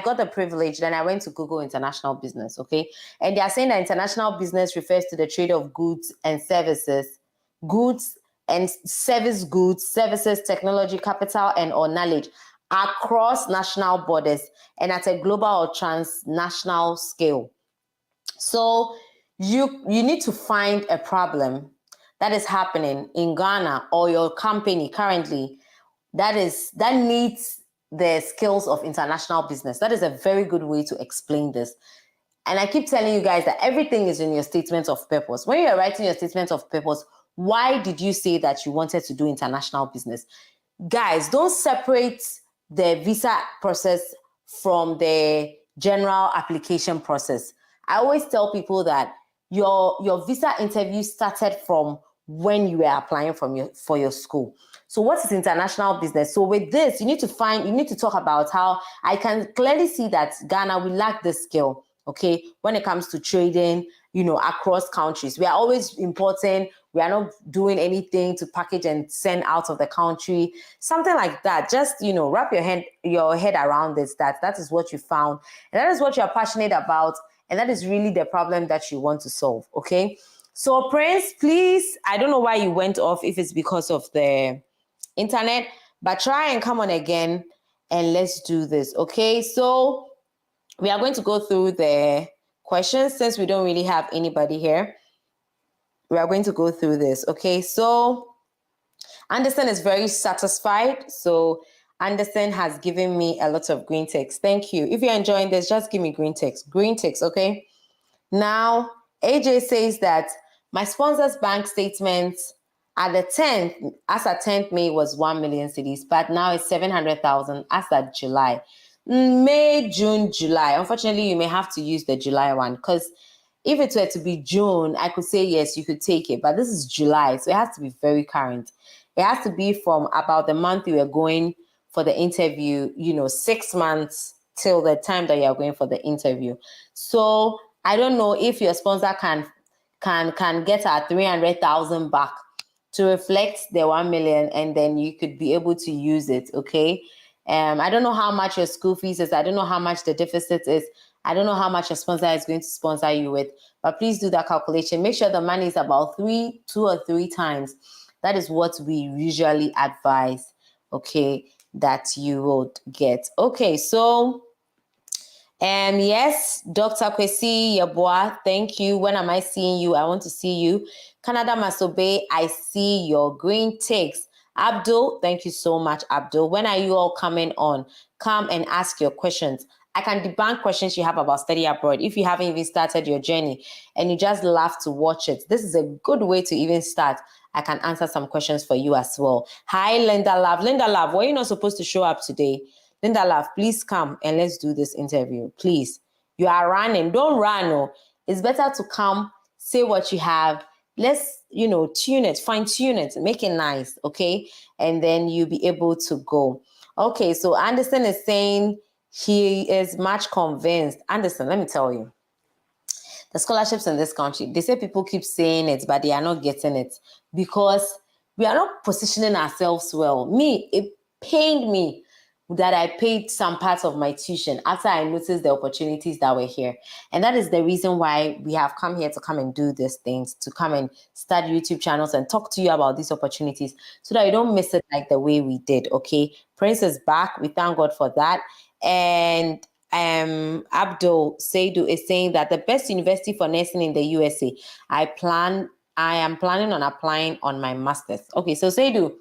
got the privilege, then I went to Google international business, okay? And they are saying that international business refers to the trade of goods and services, services, technology, capital, and or knowledge across national borders and at a global or transnational scale. So you need to find a problem that is happening in Ghana or your company currently that needs the skills of international business. That is a very good way to explain this. And I keep telling you guys that everything is in your statement of purpose. When you're writing your statement of purpose, why did you say that you wanted to do international business? Guys, don't separate the visa process from the general application process. I always tell people that your visa interview started from when you were applying for your school. So what is international business? So with this, you need to talk about how I can clearly see that Ghana, we lack this skill, okay, when it comes to trading across countries. We are always importing. We are not doing anything to package and send out of the country, something like that. Just, wrap your head around this, that is what you found. And that is what you're passionate about. And that is really the problem that you want to solve, okay? So Prince, please, I don't know why you went off, if it's because of the internet, but try and come on again and let's do this, okay? So we are going to go through the questions since we don't really have anybody here. We are going to go through this, okay? So Anderson is very satisfied. So Anderson has given me a lot of green ticks. Thank you. If you're enjoying this, just give me green ticks. Green ticks, okay? Now, AJ says that my sponsor's bank statement at the 10th, as at 10th May was 1 million cedis, but now it's 700,000 as at July. May, June, July. Unfortunately, you may have to use the July one because if it were to be June, I could say, yes, you could take it, but this is July, so it has to be very current. It has to be from about the month you were going for the interview, 6 months till the time that you are going for the interview. So I don't know if your sponsor can get our 300,000 back to reflect the 1 million, and then you could be able to use it, okay? I don't know how much your school fees is. I don't know how much the deficit is. I don't know how much your sponsor is going to sponsor you with, but please do that calculation. Make sure the money is about 2 or 3 times. That is what we usually advise, okay, that you would get. Okay, so yes, Dr. Kwesi Yeboah, thank you. When am I seeing you? I want to see you. Canada Masobe, I see your green ticks. Abdul, thank you so much, Abdul. When are you all coming on? Come and ask your questions. I can debunk questions you have about study abroad. If you haven't even started your journey and you just love to watch it, this is a good way to even start. I can answer some questions for you as well. Hi, Linda Love. Linda Love, were you not supposed to show up today? Linda Love, please come and let's do this interview. Please. You are running. Don't run. No. It's better to come, say what you have. Let's, tune it, fine tune it, make it nice, okay? And then you'll be able to go. Okay, so Anderson is saying he is much convinced. Anderson, let me tell you. The scholarships in this country, they say people keep saying it, but they are not getting it because we are not positioning ourselves well. Me, it pained me that I paid some parts of my tuition after I noticed the opportunities that were here. And that is the reason why we have come here to come and do these things, to come and start YouTube channels and talk to you about these opportunities so that you don't miss it like the way we did, okay? Prince is back. We thank God for that. And Abdul Seidu is saying that the best university for nursing in the USA, I am planning on applying on my master's. Okay, so Seidu,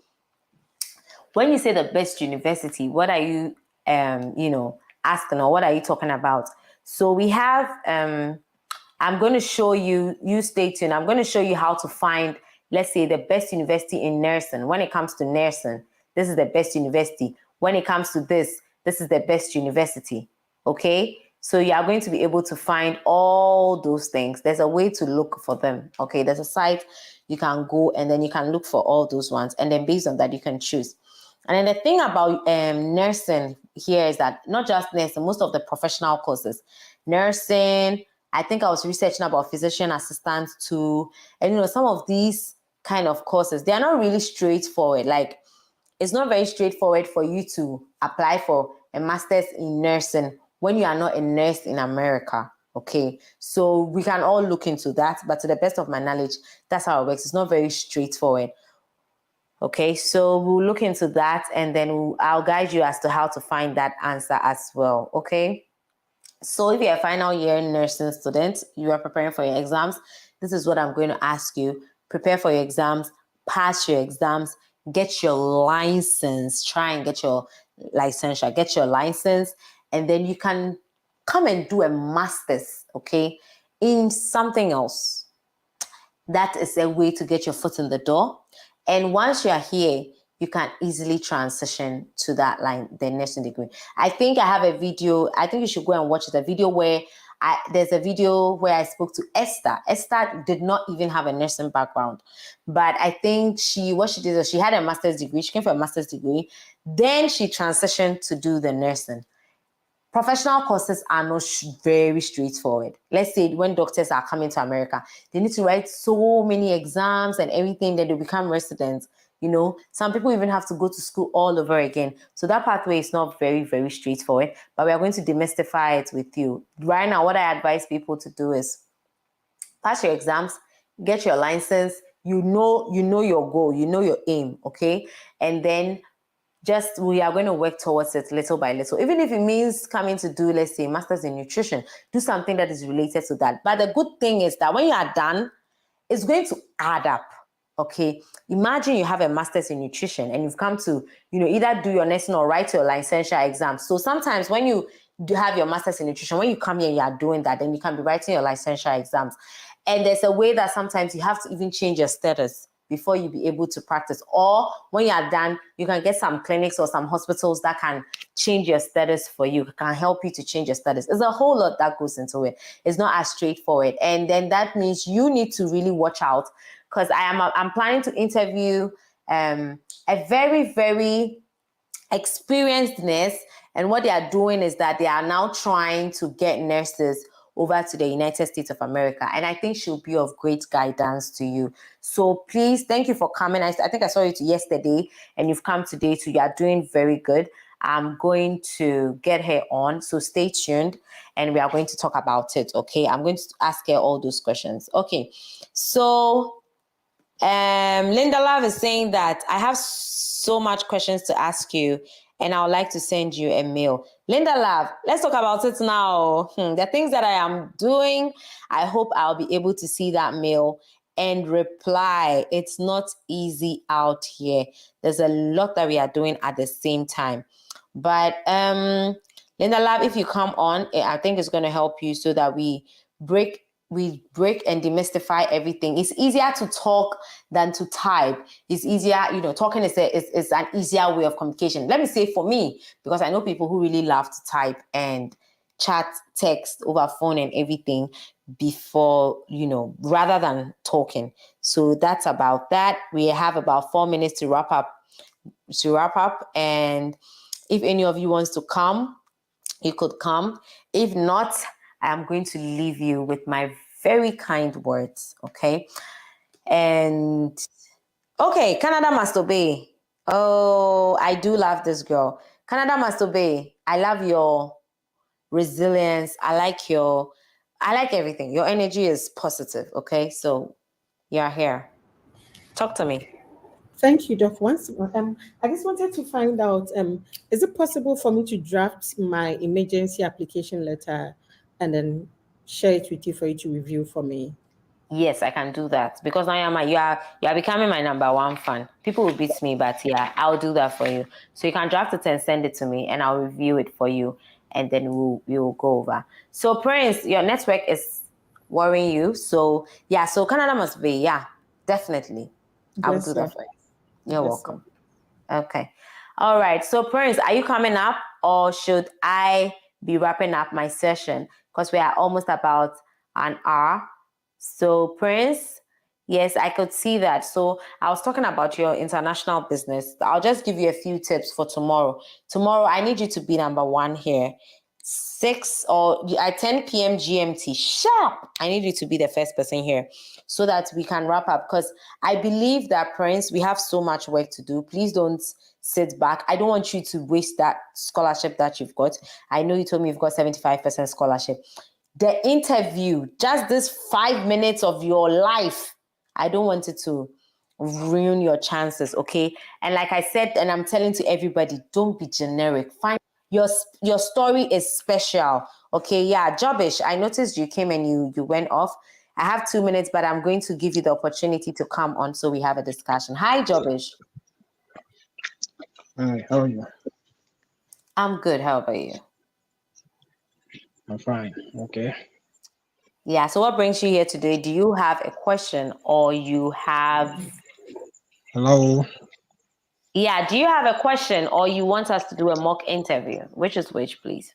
when you say the best university, what are you, asking, or what are you talking about? So we have, I'm going to show you, stay tuned. I'm going to show you how to find, let's say, the best university in nursing. When it comes to nursing, this is the best university. When it comes to this is the best university, okay? So you are going to be able to find all those things. There's a way to look for them, okay? There's a site you can go and then you can look for all those ones. And then based on that, you can choose. And then the thing about nursing here is that not just nursing, most of the professional courses, nursing, I think I was researching about physician assistants too. And, some of these kind of courses, they are not really straightforward. Like, it's not very straightforward for you to apply for a master's in nursing when you are not a nurse in America, okay? So we can all look into that, but to the best of my knowledge, that's how it works. It's not very straightforward. Okay, so we'll look into that and then I'll guide you as to how to find that answer as well, okay? So if you're a final year nursing student, you are preparing for your exams, this is what I'm going to ask you. Prepare for your exams, pass your exams, get your license, try and get your licensure, get your license, and then you can come and do a master's, okay, in something else. That is a way to get your foot in the door. And once you are here, you can easily transition to that line, the nursing degree. I think I have a video. I think you should go and watch it. A video where there's a video where I spoke to Esther. Esther did not even have a nursing background, but I think what she did is she had a master's degree. She came for a master's degree. Then she transitioned to do the nursing. Professional courses are not very straightforward. Let's say when doctors are coming to America, they need to write so many exams and everything that they become residents. You know, some people even have to go to school all over again. So that pathway is not very, very straightforward, but we are going to demystify it with you. Right now, what I advise people to do is pass your exams, get your license, you know your goal, you know your aim, okay? And then just we are going to work towards it little by little. Even if it means coming to do, let's say, masters in nutrition, do something that is related to that. But the good thing is that when you are done, it's going to add up. Okay, imagine you have a master's in nutrition and you've come to, either do your nursing or write your licensure exam. So sometimes when you do have your master's in nutrition, when you come here, you are doing that, then you can be writing your licensure exams. And there's a way that sometimes you have to even change your status before you be able to practice. Or when you are done, you can get some clinics or some hospitals that can change your status for you, can help you to change your status. There's a whole lot that goes into it. It's not as straightforward. And then that means you need to really watch out, because I'm planning to interview a very, very experienced nurse. And what they are doing is that they are now trying to get nurses over to the United States of America. And I think she'll be of great guidance to you. So please, thank you for coming. I think I saw you yesterday and you've come today too. You are doing very good. I'm going to get her on. So stay tuned and we are going to talk about it. Okay. I'm going to ask her all those questions. Okay. So Linda Love is saying that I have so much questions to ask you and I would like to send you a mail. Linda Love, let's talk about it now. The things that I am doing, I hope I'll be able to see that mail and reply. It's not easy out here. There's a lot that we are doing at the same time. But Linda Love, if you come on, I think it's going to help you so that we break and demystify everything. It's easier to talk than to type. It's easier, talking is an easier way of communication. Let me say for me, because I know people who really love to type and chat, text over phone and everything before, rather than talking. So that's about that. We have about 4 minutes to wrap up. And if any of you wants to come, you could come. If not, I'm going to leave you with my very kind words, okay? And, okay, Canada must obey. Oh, I do love this girl. Canada must obey. I love your resilience. I like everything. Your energy is positive, okay? So, you're here. Talk to me. Thank you, Doc. Once I just wanted to find out, is it possible for me to draft my emergency application letter and then share it with you for you to review for me? Yes, I can do that because you are becoming my number one fan. People will beat me, but yeah, I'll do that for you. So you can draft it and send it to me, and I'll review it for you, and then we'll go over. So Prince, your network is worrying you. So yeah, so Canada must be, yeah, definitely. I will do that for you. You're welcome. Okay. All right. So Prince, are you coming up or should I be wrapping up my session? Because we are almost about an hour. So Prince, yes, I could see that. So I was talking about your international business. I'll just give you a few tips for tomorrow. Tomorrow, I need you to be number one here. 6 or at 10 p.m. GMT sharp. I need you to be the first person here so that we can wrap up, because I believe that, Prince, we have so much work to do. Please don't sit back. I don't want you to waste that scholarship that you've got. I know you told me you've got 75% scholarship. The interview, just this 5 minutes of your life, I don't want it to ruin your chances, okay? And like I said, and I'm telling to everybody, don't be generic. Find your story is special, okay? Yeah, Jobish, I noticed you came and you went off. I have 2 minutes, but I'm going to give you the opportunity to come on so we have a discussion. Hi, Jobish. Hi, how are you? I'm good. How about you? I'm fine. Okay. Yeah, so what brings you here today? Do you have a question or you have... Hello. Yeah, do you have a question or you want us to do a mock interview? Which is which, please?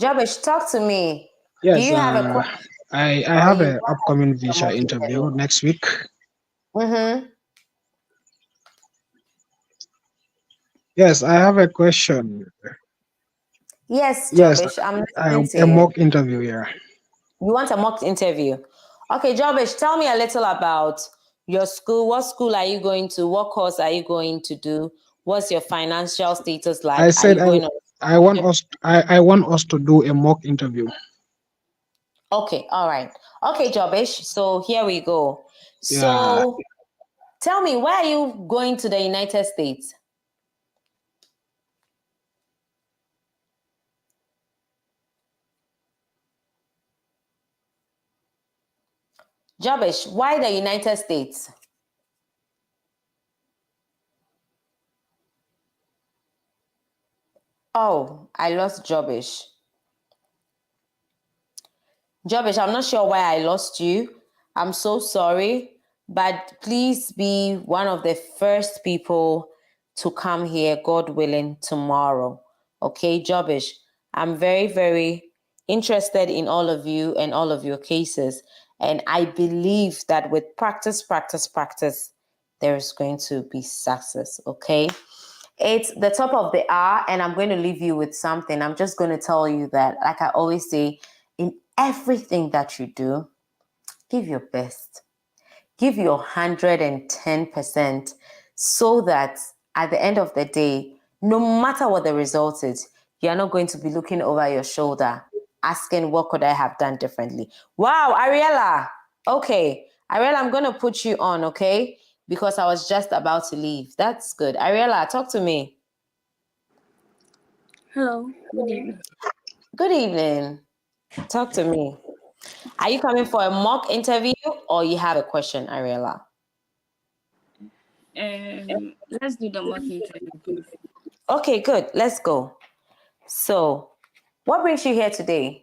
Jobish, talk to me. Yes, do you have a question? I have an upcoming visa interview next week. Mm-hmm. Yes, I have a question. Yes, Yes, Jobish, I'm listening to a you. mock interview. Yeah. You want a mock interview? Okay, Jobish, tell me a little about your school. What school are you going to? What course are you going to do? What's your financial status like? I Are you said going on? I want us to do a mock interview. Okay, all right. Okay, Jobish, so here we go. Yeah. So tell me, why are you going to the United States? Jobish, why the United States? Oh, I lost Jobish. Jobish, I'm not sure why I lost you. I'm so sorry, but please be one of the first people to come here, God willing, tomorrow. Okay, Jobish, I'm very, very interested in all of you and all of your cases. And I believe that with practice, there is going to be success. Okay. It's the top of the hour, and I'm going to leave you with something. I'm just going to tell you that, like I always say, in everything that you do, give your best. Give your 110% so that at the end of the day, no matter what the result is, you're not going to be looking over your shoulder asking, what could I have done differently? Wow, Ariella. Okay. Ariella, I'm going to put you on, okay? Because I was just about to leave. That's good. Ariella, talk to me. Hello, good evening. Good evening. Talk to me. Are you coming for a mock interview or you have a question, Ariella? Let's do the mock interview, please. Okay, good. Let's go. So, what brings you here today?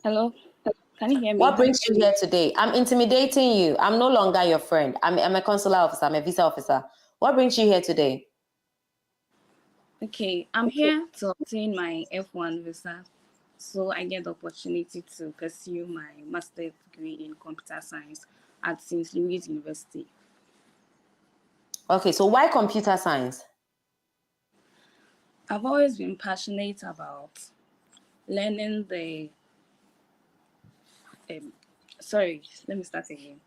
Hello, can you hear me? What brings you here today? I'm intimidating you. I'm no longer your friend. I'm a consular officer. I'm a visa officer. What brings you here today? Okay, I'm here to obtain my F1 visa so I get the opportunity to pursue my master's degree in computer science at St. Louis University. Okay, so why computer science? I've always been passionate about learning the. Sorry, let me start again.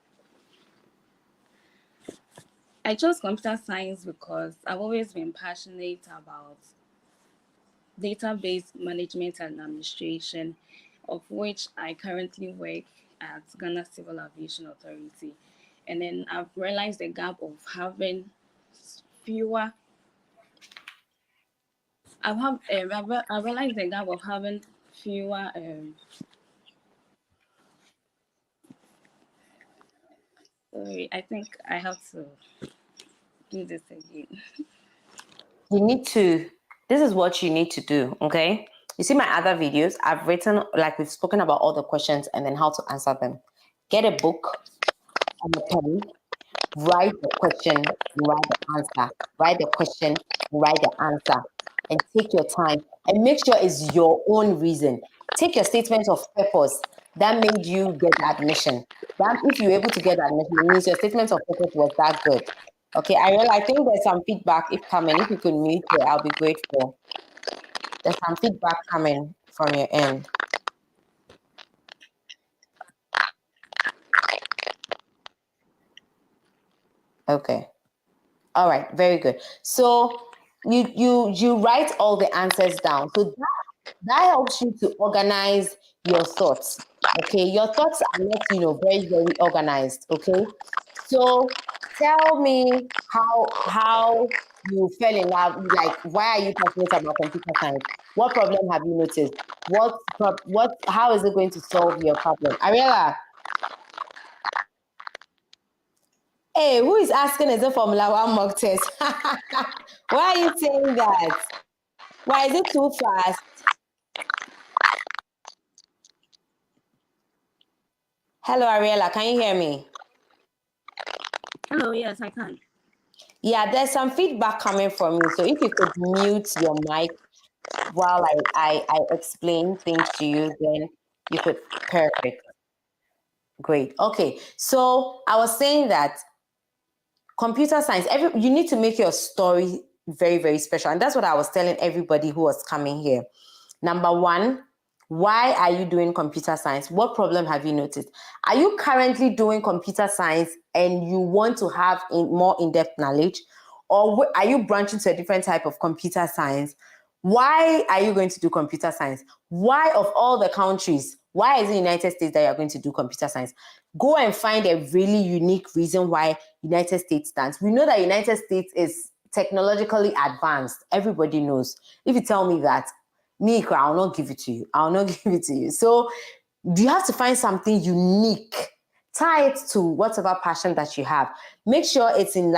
I chose computer science because I've always been passionate about database management and administration, of which I currently work at Ghana Civil Aviation Authority. And then I've realized the gap of having fewer. I realized the gap of having fewer. Sorry, I think I have to do this again. You need to, this is what you need to do, okay? You see my other videos, I've written, like we've spoken about all the questions and then how to answer them. Get a book and a pen, write the question, write the answer, write the question, write the answer, and take your time and make sure it's your own reason. Take your statement of purpose that made you get the admission. That if you're able to get the admission, it means your statement of purpose was that good. Okay, I think there's some feedback if coming. If you could mute it, I'll be grateful. There's some feedback coming from your end. Okay. All right, very good. So you write all the answers down. So that helps you to organize your thoughts. Okay, your thoughts are not, very, very organized. Okay, so tell me how you fell in love. Like, why are you passionate about computer science? What problem have you noticed? How is it going to solve your problem? Ariella, hey, who is asking is a Formula One mock test? Why are you saying that? Why is it too fast? Hello, Ariella, can you hear me? Hello, yes, I can. Yeah, there's some feedback coming from you. So if you could mute your mic while I explain things to you, then you could, perfect. Great. Okay. So I was saying that computer science, you need to make your story very, very special. And that's what I was telling everybody who was coming here. Number one, why are you doing computer science? What problem have you noticed? Are you currently doing computer science and you want to have more in-depth knowledge? Or are you branching to a different type of computer science? Why are you going to do computer science? Why, of all the countries, why is it United States that you're going to do computer science? Go and find a really unique reason why United States stands. We know that United States is technologically advanced. Everybody knows. If you tell me that, me, I'll not give it to you. I'll not give it to you. So you have to find something unique. Tie it to whatever passion that you have. Make sure it's in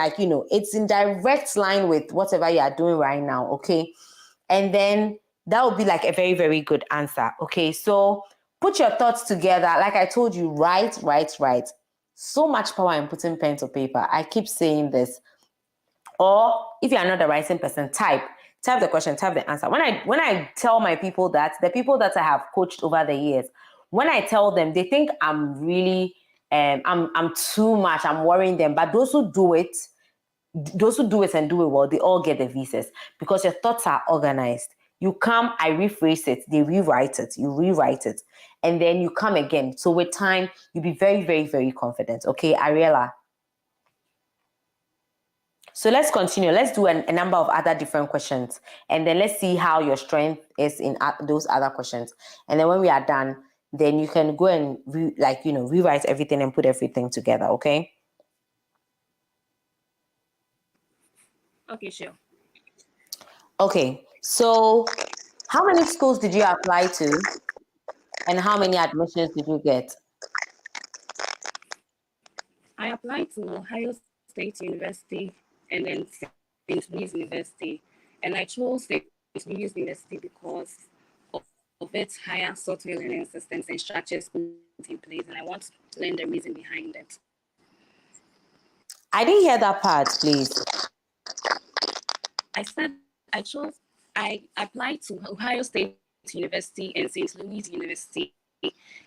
it's in direct line with whatever you are doing right now, okay? And then that would be like a very, very good answer, okay? So put your thoughts together. Like I told you, write. So much power in putting pen to paper. I keep saying this. Or if you are not the writing person, type the question, type the answer. When I tell my people that, the people that I have coached over the years, when I tell them, they think I'm really, I'm too much, I'm worrying them. But those who do it and do it well, they all get the visas because your thoughts are organized. You come, I rephrase it, they rewrite it, you rewrite it, and then you come again. So with time, you'll be very, very, very confident. Okay, Ariella. So let's continue. Let's do a number of other different questions. And then let's see how your strength is in those other questions. And then when we are done, then you can go and rewrite everything and put everything together, okay? Okay, sure. Okay, so how many schools did you apply to? And how many admissions did you get? I applied to Ohio State University and then St. Louis University. And I chose St. Louis University because of its higher software learning systems and structures put in place. And I want to learn the reason behind it. I didn't hear that part, please. I said I applied to Ohio State University and St. Louis University.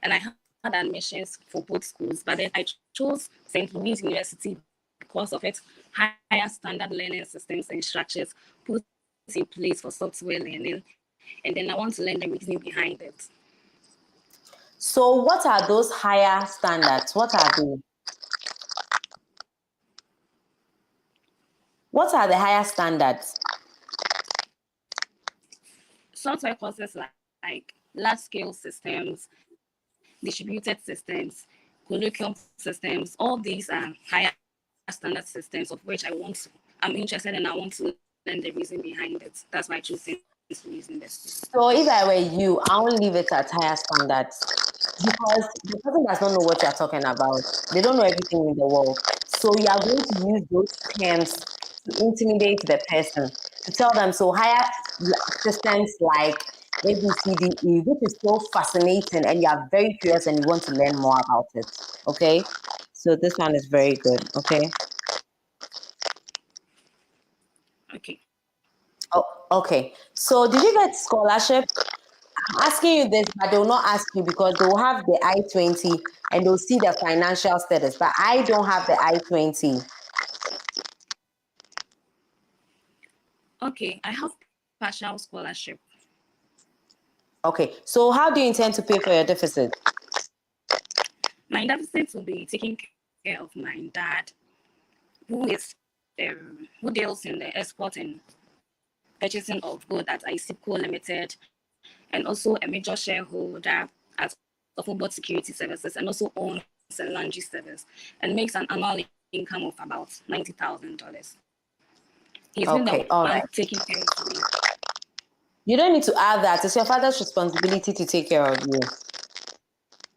And I had admissions for both schools, but then I chose St. Louis University because of its higher standard learning systems and structures put in place for software learning. And then I want to learn the reasoning behind it. So what are those higher standards? What are they? What are the higher standards? Software courses like large-scale systems, distributed systems, colloquium systems, all these are higher standard systems of which I'm interested in. I want to learn the reason behind it. That's why I choose St. Louis University. So if I were you, I won't leave it at higher standards because the person does not know what you're talking about. They don't know everything in the world. So you are going to use those terms to intimidate the person, to tell them, so higher systems like ABCDE, which is so fascinating and you are very curious and you want to learn more about it, okay? So this one is very good, okay? Okay. Oh, okay. So did you get scholarship? I'm asking you this, but they will not ask you because they will have the I-20 and they'll see the financial status, but I don't have the I-20. Okay, I have partial scholarship. Okay, so how do you intend to pay for your deficit? My deficit will be taking care of my dad, who deals in the export and purchasing of goods at ICIPCO Limited, and also a major shareholder at Offobot Security Services, and also owns a laundry service, and makes an annual income of about $90,000. He's been the one taking care of me. You don't need to add that. It's your father's responsibility to take care of you.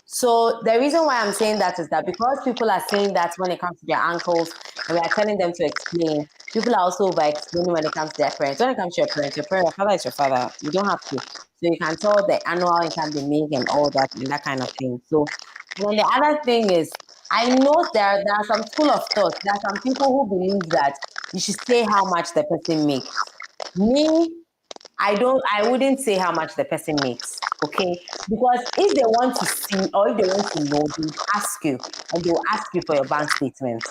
So the reason why I'm saying that is that because people are saying that when it comes to their uncles, and we are telling them to explain, people are also over-explaining when it comes to their parents. When it comes to your father is your father. You don't have to. So you can tell the annual income they make and all that and that kind of thing. So then the other thing is, I know there are some school of thought. There are some people who believe that you should say how much the person makes. Me, I wouldn't say how much the person makes, okay? Because if they want to see or if they want to know, they will ask you and they will ask you for your bank statement,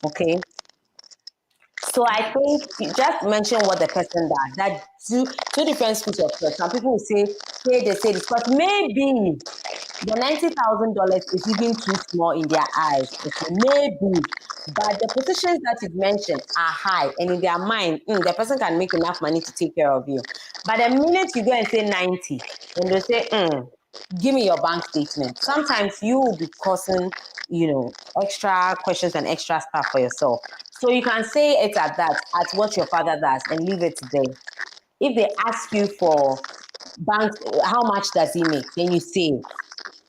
okay? So I think you just mention what the person does. That two different schools of thought. Some people will say this, but maybe the $90,000 is even too small in their eyes. Okay, maybe. But the positions that you've mentioned are high, and in their mind, the person can make enough money to take care of you. But the minute you go and say 90, then they'll say, give me your bank statement. Sometimes you will be causing, extra questions and extra stuff for yourself. So you can say it at what your father does, and leave it there. If they ask you for bank, how much does he make? Then you say,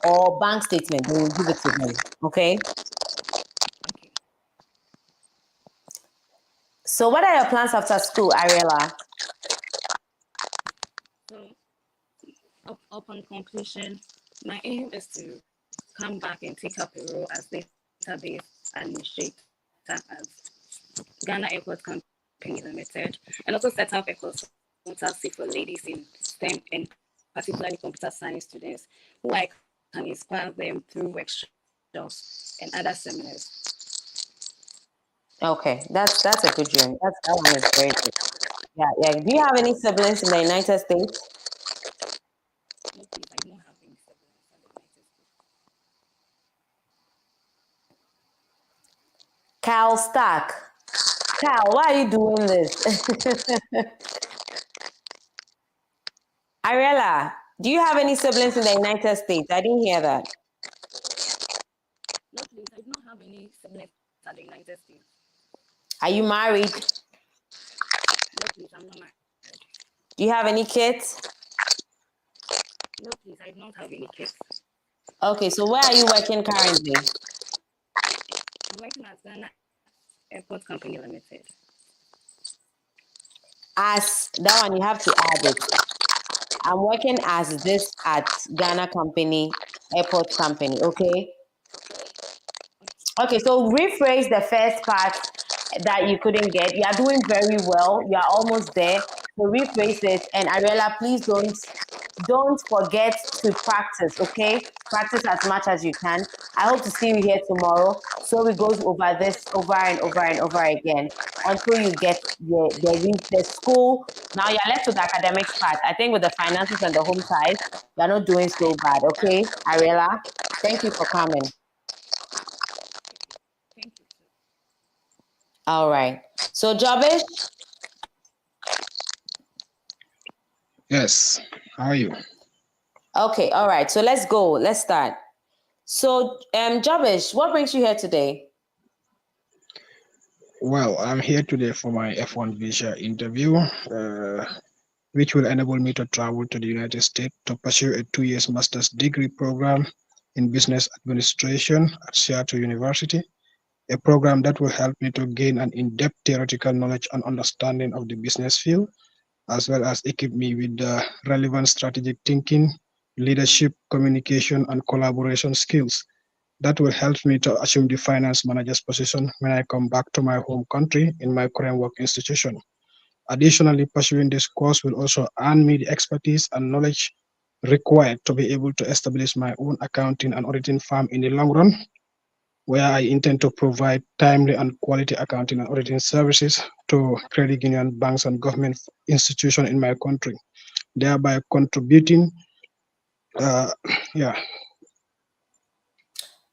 or bank statement, then you give it to them. Okay. So what are your plans after school, Ariella? So, upon completion, my aim is to come back and take up a role as database administrator at Ghana Airport Company Limited, and also set up a consultancy for ladies in STEM and particularly computer science students who I can inspire them through workshops and other seminars. Okay, that's a good dream. That one is very good. Yeah. Do you have any siblings in the United States? No, please, I don't have any siblings in the United States. Cal Stark. Cal, why are you doing this? Ariella, do you have any siblings in the United States? I didn't hear that. No, please, I don't have any siblings in the United States. Are you married? No, please, I'm not married. Do you have any kids? No, please, I don't have any kids. Okay, so where are you working currently? I'm working at Ghana Airport Company Limited. As that one, you have to add it. I'm working as this at Ghana Airport Company, okay? Okay, so rephrase the first part that you couldn't get. You are doing very well. You are almost there. So rephrase it. And Ariella, please don't forget to practice, okay? Practice as much as you can. I hope to see you here tomorrow. So we go over this over and over and over again until you get the school. Now you're left with the academics part. I think with the finances and the home side, you're not doing so bad, okay? Ariella, thank you for coming. Thank you. All right. So Jobish? Yes. How are you? Okay, all right. So let's go. Let's start. So Jobish, what brings you here today? Well, I'm here today for my F1 visa interview, which will enable me to travel to the United States to pursue a 2-year master's degree program in business administration at Seattle University, a program that will help me to gain an in-depth theoretical knowledge and understanding of the business field, as well as equip me with the relevant strategic thinking, leadership, communication, and collaboration skills that will help me to assume the finance manager's position when I come back to my home country in my current work institution. Additionally, pursuing this course will also earn me the expertise and knowledge required to be able to establish my own accounting and auditing firm in the long run, where I intend to provide timely and quality accounting and auditing services to credit union, banks, and government institutions in my country, thereby contributing.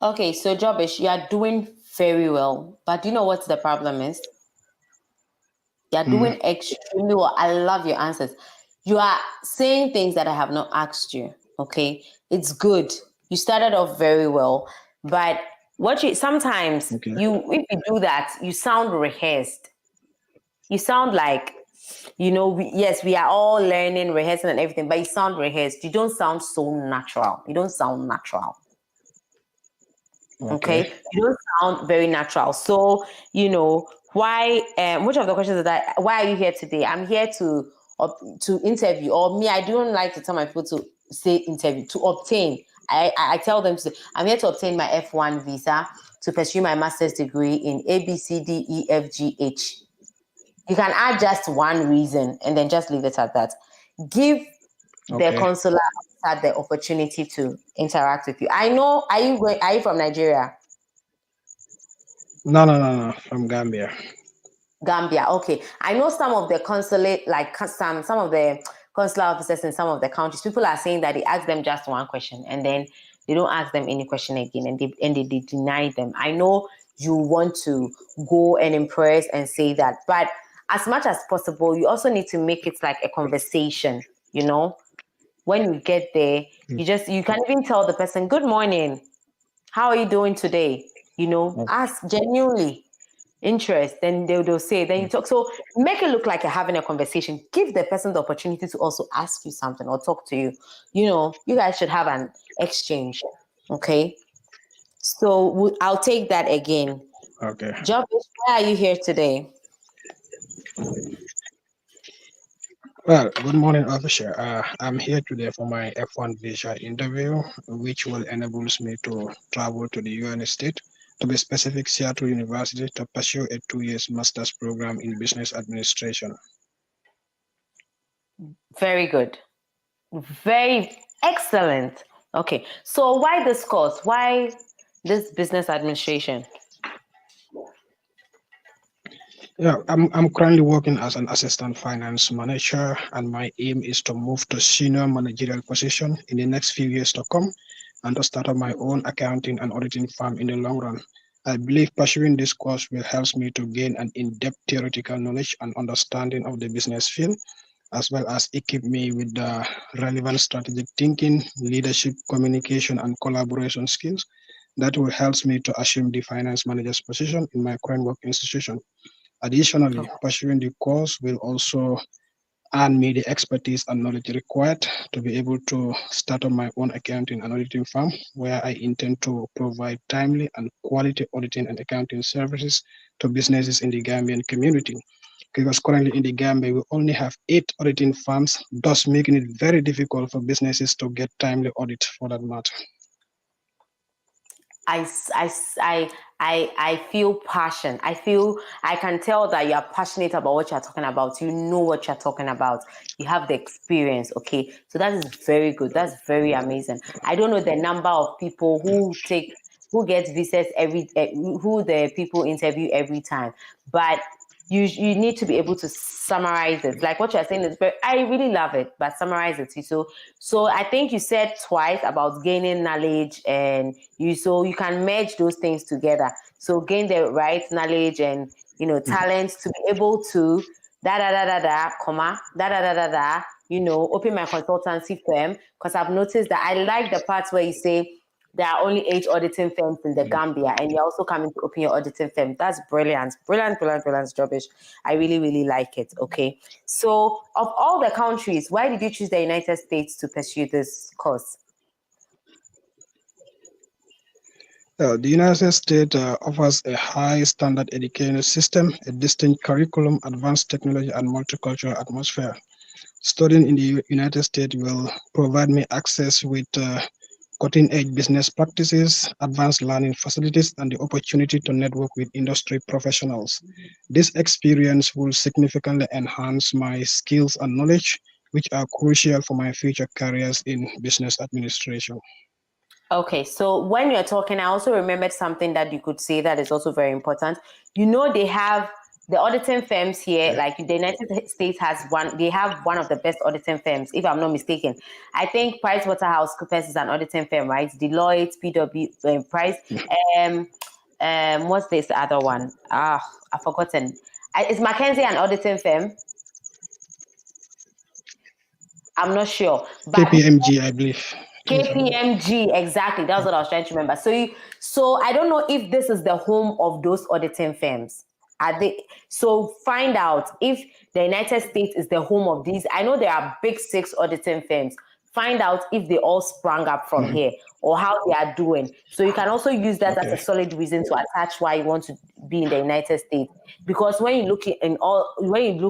Okay, so Jobish, you are doing very well, but do you know what the problem is? You are doing extremely well. I love your answers. You are saying things that I have not asked you. Okay, it's good. You started off very well, but sometimes if you do that, you sound rehearsed. You sound like, yes, we are all learning, rehearsing and everything, but you sound rehearsed. You don't sound so natural. You don't sound natural. Okay. You don't sound very natural. So, why, which of the questions is that, why are you here today? I'm here to interview, or me, I don't like to tell my people to say interview, to obtain. I tell them I'm here to obtain my F1 visa to pursue my master's degree in ABCDEFGH. You can add just one reason and then just leave it at that. Give the consular officer the opportunity to interact with you. I know, are you from Nigeria? No, from Gambia. Gambia. Okay. I know some of the consulate, like some of the consular officers in some of the countries, people are saying that they ask them just one question and then they don't ask them any question again, and they deny them. I know you want to go and impress and say that, but as much as possible, you also need to make it like a conversation, you know? When you get there, you can even tell the person, good morning, how are you doing today? You know, ask genuinely interest, then they'll say, then you talk. So make it look like you're having a conversation. Give the person the opportunity to also ask you something or talk to you. You know, you guys should have an exchange. Okay. So I'll take that again. Okay. Job, why are you here today? Well, good morning, officer. I'm here today for my F1 visa interview, which will enables me to travel to the UN state, to be specific, Seattle University, to pursue a 2-year master's program in business administration. Very good. Very excellent. Okay. So why this course? Why this business administration? Yeah, I'm currently working as an assistant finance manager, and my aim is to move to senior managerial position in the next few years to come, and to start up my own accounting and auditing firm in the long run. I believe pursuing this course will help me to gain an in-depth theoretical knowledge and understanding of the business field, as well as equip me with the relevant strategic thinking, leadership, communication, and collaboration skills that will help me to assume the finance manager's position in my current work institution. Additionally, pursuing the course will also earn me the expertise and knowledge required to be able to start on my own accounting and auditing firm, where I intend to provide timely and quality auditing and accounting services to businesses in the Gambian community. Because currently in the Gambia, we only have 8 auditing firms, thus making it very difficult for businesses to get timely audit for that matter. I feel passion. I can tell that you are passionate about what you're talking about. You know what you're talking about. You have the experience. Okay. So that is very good. That's very amazing. I don't know the number of people who get visas who the people interview every time, but you need to be able to summarize it. Like what you're saying is I really love it, but summarize it. So I think you said twice about gaining knowledge, and you can merge those things together. So gain the right knowledge and talents to be able to open my consultancy firm, because I've noticed that I like the parts where you say there are only 8 auditing firms in the Gambia, and you're also coming to open your auditing firm. That's brilliant. Brilliant, Jobish. I really, really like it. Okay. So of all the countries, why did you choose the United States to pursue this course? The United States offers a high standard education system, a distinct curriculum, advanced technology, and multicultural atmosphere. Studying in the United States will provide me access with cutting-edge business practices, advanced learning facilities, and the opportunity to network with industry professionals. This experience will significantly enhance my skills and knowledge, which are crucial for my future careers in business administration. Okay, so when you're talking, I also remembered something that you could say that is also very important. They have the auditing firms here, like the United States has one, they have one of the best auditing firms, if I'm not mistaken. I think PricewaterhouseCoopers is an auditing firm, right? Deloitte, PW, Price, what's this other one? I've forgotten. Is McKinsey an auditing firm? I'm not sure. But KPMG, I believe. KPMG, exactly. That's what I was trying to remember. So I don't know if this is the home of those auditing firms. Are they? So find out if the United States is the home of these. I know there are big 6 auditing firms. Find out if they all sprang up from here or how they are doing. So you can also use that as a solid reason to attach why you want to be in the United States. Because when you look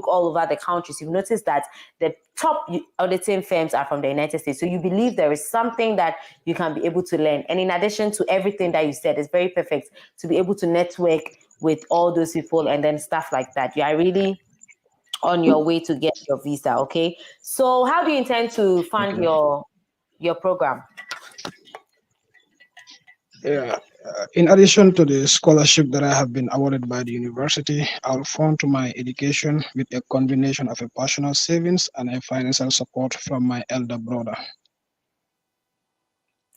all over the countries, you've noticed that the top auditing firms are from the United States. So you believe there is something that you can be able to learn. And in addition to everything that you said, it's very perfect to be able to network with all those people and then stuff like that. You are really on your way to get your visa. Okay. So how do you intend to fund your program? Yeah, In addition to the scholarship that I have been awarded by the university, I'll fund my education with a combination of a personal savings and a financial support from my elder brother.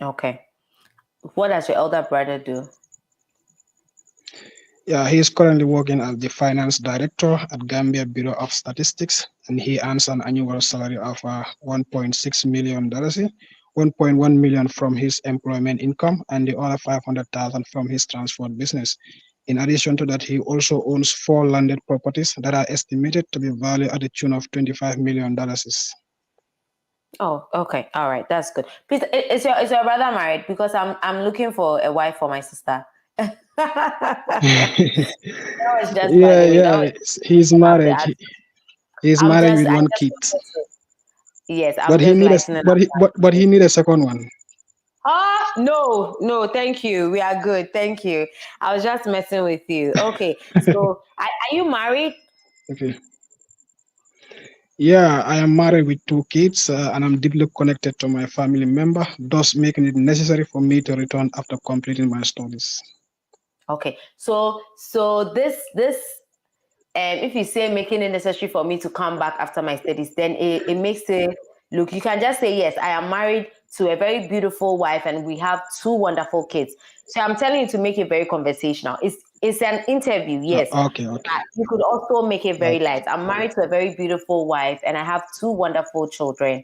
Okay. What does your elder brother do? Yeah, he is currently working as the finance director at Gambia Bureau of Statistics, and he earns an annual salary of $1.6 million, 1.1 million from his employment income, and the other 500,000 from his transport business. In addition to that, he also owns 4 landed properties that are estimated to be valued at the tune of $25 million. Oh, okay. All right. That's good. Please, is your brother married? Because I'm looking for a wife for my sister. That was just by the way. That was He's I have to married. ask. He's I'm married just with I one just kid, wanted to, yes, but I'm he just need a lightening but up. he need a second one. Ah, no, thank you. We are good. Thank you. I was just messing with you. Okay. So are you married? Okay. Yeah, I am married with 2 kids, and I'm deeply connected to my family member, thus making it necessary for me to return after completing my studies. Okay. So this if you say making it necessary for me to come back after my studies, then it makes it look, you can just say, yes, I am married to a very beautiful wife and we have 2 wonderful kids. So I'm telling you to make it very conversational. It's an interview, yes. Okay. You could also make it very Okay. light. I'm married to a very beautiful wife and I have 2 wonderful children,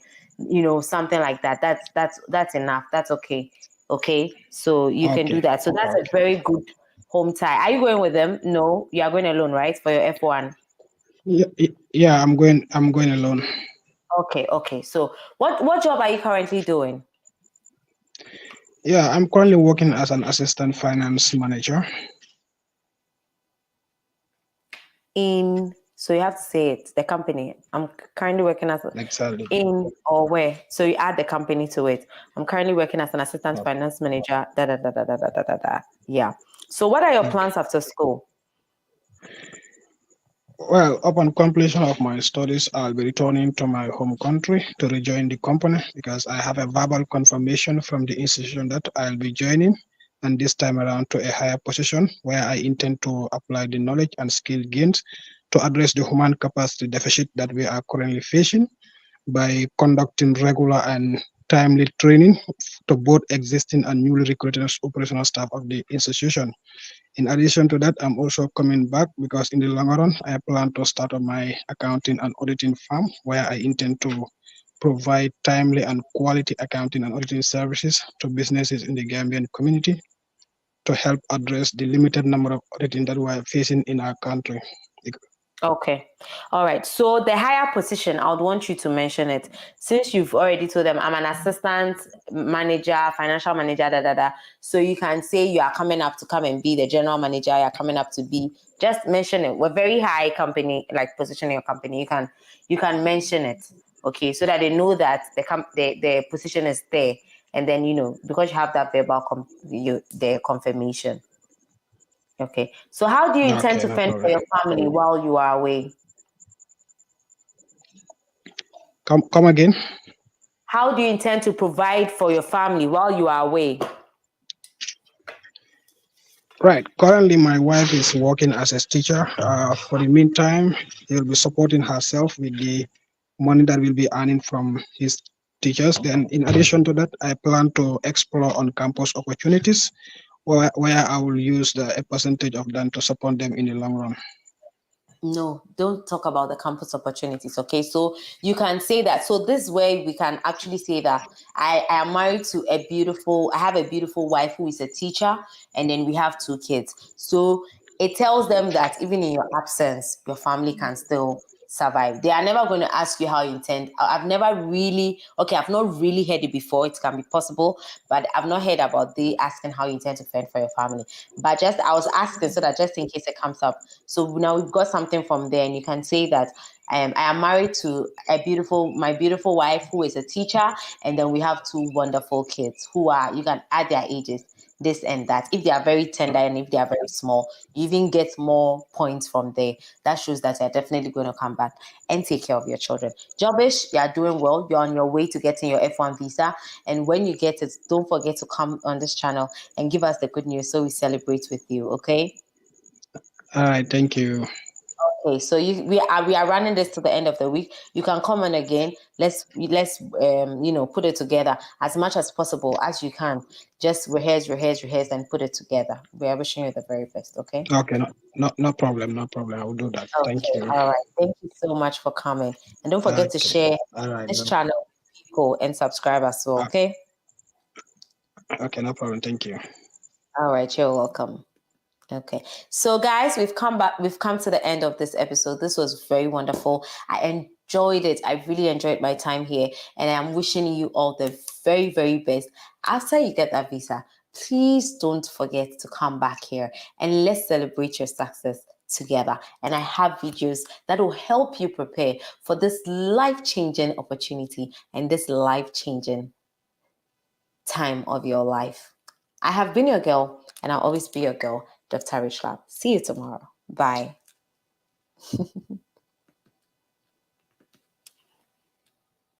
something like that. That's enough. That's okay. Okay. So you can do Okay. that. So that's a very good home tie. Are you going with them? No, you are going alone, right? For your F1. Yeah, I'm going alone. Okay. So what job are you currently doing? Yeah, I'm currently working as an assistant finance manager. So you have to say it, the company. I'm currently working as Exactly. in or where. So you add the company to it. I'm currently working as an assistant Okay. finance manager. Yeah. So what are your plans after school? Well, upon completion of my studies, I'll be returning to my home country to rejoin the company because I have a verbal confirmation from the institution that I'll be joining, and this time around to a higher position where I intend to apply the knowledge and skill gained to address the human capacity deficit that we are currently facing by conducting regular and timely training to both existing and newly recruited operational staff of the institution. In addition to that, I'm also coming back because in the long run, I plan to start up my accounting and auditing firm where I intend to provide timely and quality accounting and auditing services to businesses in the Gambian community to help address the limited number of auditing that we are facing in our country. Okay. All right. So the higher position, I would want you to mention it. Since you've already told them I'm an assistant manager, financial manager, So you can say you are coming up to come and be the general manager. You're coming up to be, just mention it. We're very high company, like position in your company. You can mention it. Okay. So that they know that the position is there. And then, because you have that verbal, the confirmation. Okay. So how do you intend Okay, to no fend for problem. your family while you are away? Come again. How do you intend to provide for your family while you are away? Right. Currently, my wife is working as a teacher. For the meantime, he will be supporting herself with the money that will be earning from his teachers. Then, in addition to that, I plan to explore on-campus opportunities where I will use a percentage of them to support them in the long run. No, don't talk about the campus opportunities. Okay, so you can say that. So this way we can actually say that I am married to I have a beautiful wife who is a teacher, and then we have 2 kids. So it tells them that even in your absence, your family can still survive. They are never going to ask you how you intend. I've not really heard it before. It can be possible, but I've not heard about the asking how you intend to fend for your family. But I was asking so that just in case it comes up. So now we've got something from there, and you can say that I am married to my beautiful wife who is a teacher, and then we have 2 wonderful kids who are, you can add their ages. this and that. If they are very tender and if they are very small, you even get more points from there. That shows that you're definitely going to come back and take care of your children. Jobish, you are doing well. You're on your way to getting your F1 visa. And when you get it, don't forget to come on this channel and give us the good news so we celebrate with you, okay? All right, thank you. Okay, so we are running this to the end of the week. You can come on again. Let's put it together as much as possible as you can. Just rehearse, and put it together. We are wishing you the very best. Okay. Okay, no problem, no problem. I will do that. Thank Okay. you. All right. Thank you so much for coming, and don't forget to Okay. share All right. this channel with people and subscribe as well. Okay. Okay, no problem. Thank you. All right. You're welcome. Okay, so guys, we've come to the end of this episode. This was very wonderful. I enjoyed it. I really enjoyed my time here, and I'm wishing you all the very, very best. After you get that visa, please don't forget to come back here and let's celebrate your success together. And I have videos that will help you prepare for this life-changing opportunity and this life-changing time of your life. I have been your girl, and I'll always be your girl, Dr. Richlab. See you tomorrow. Bye.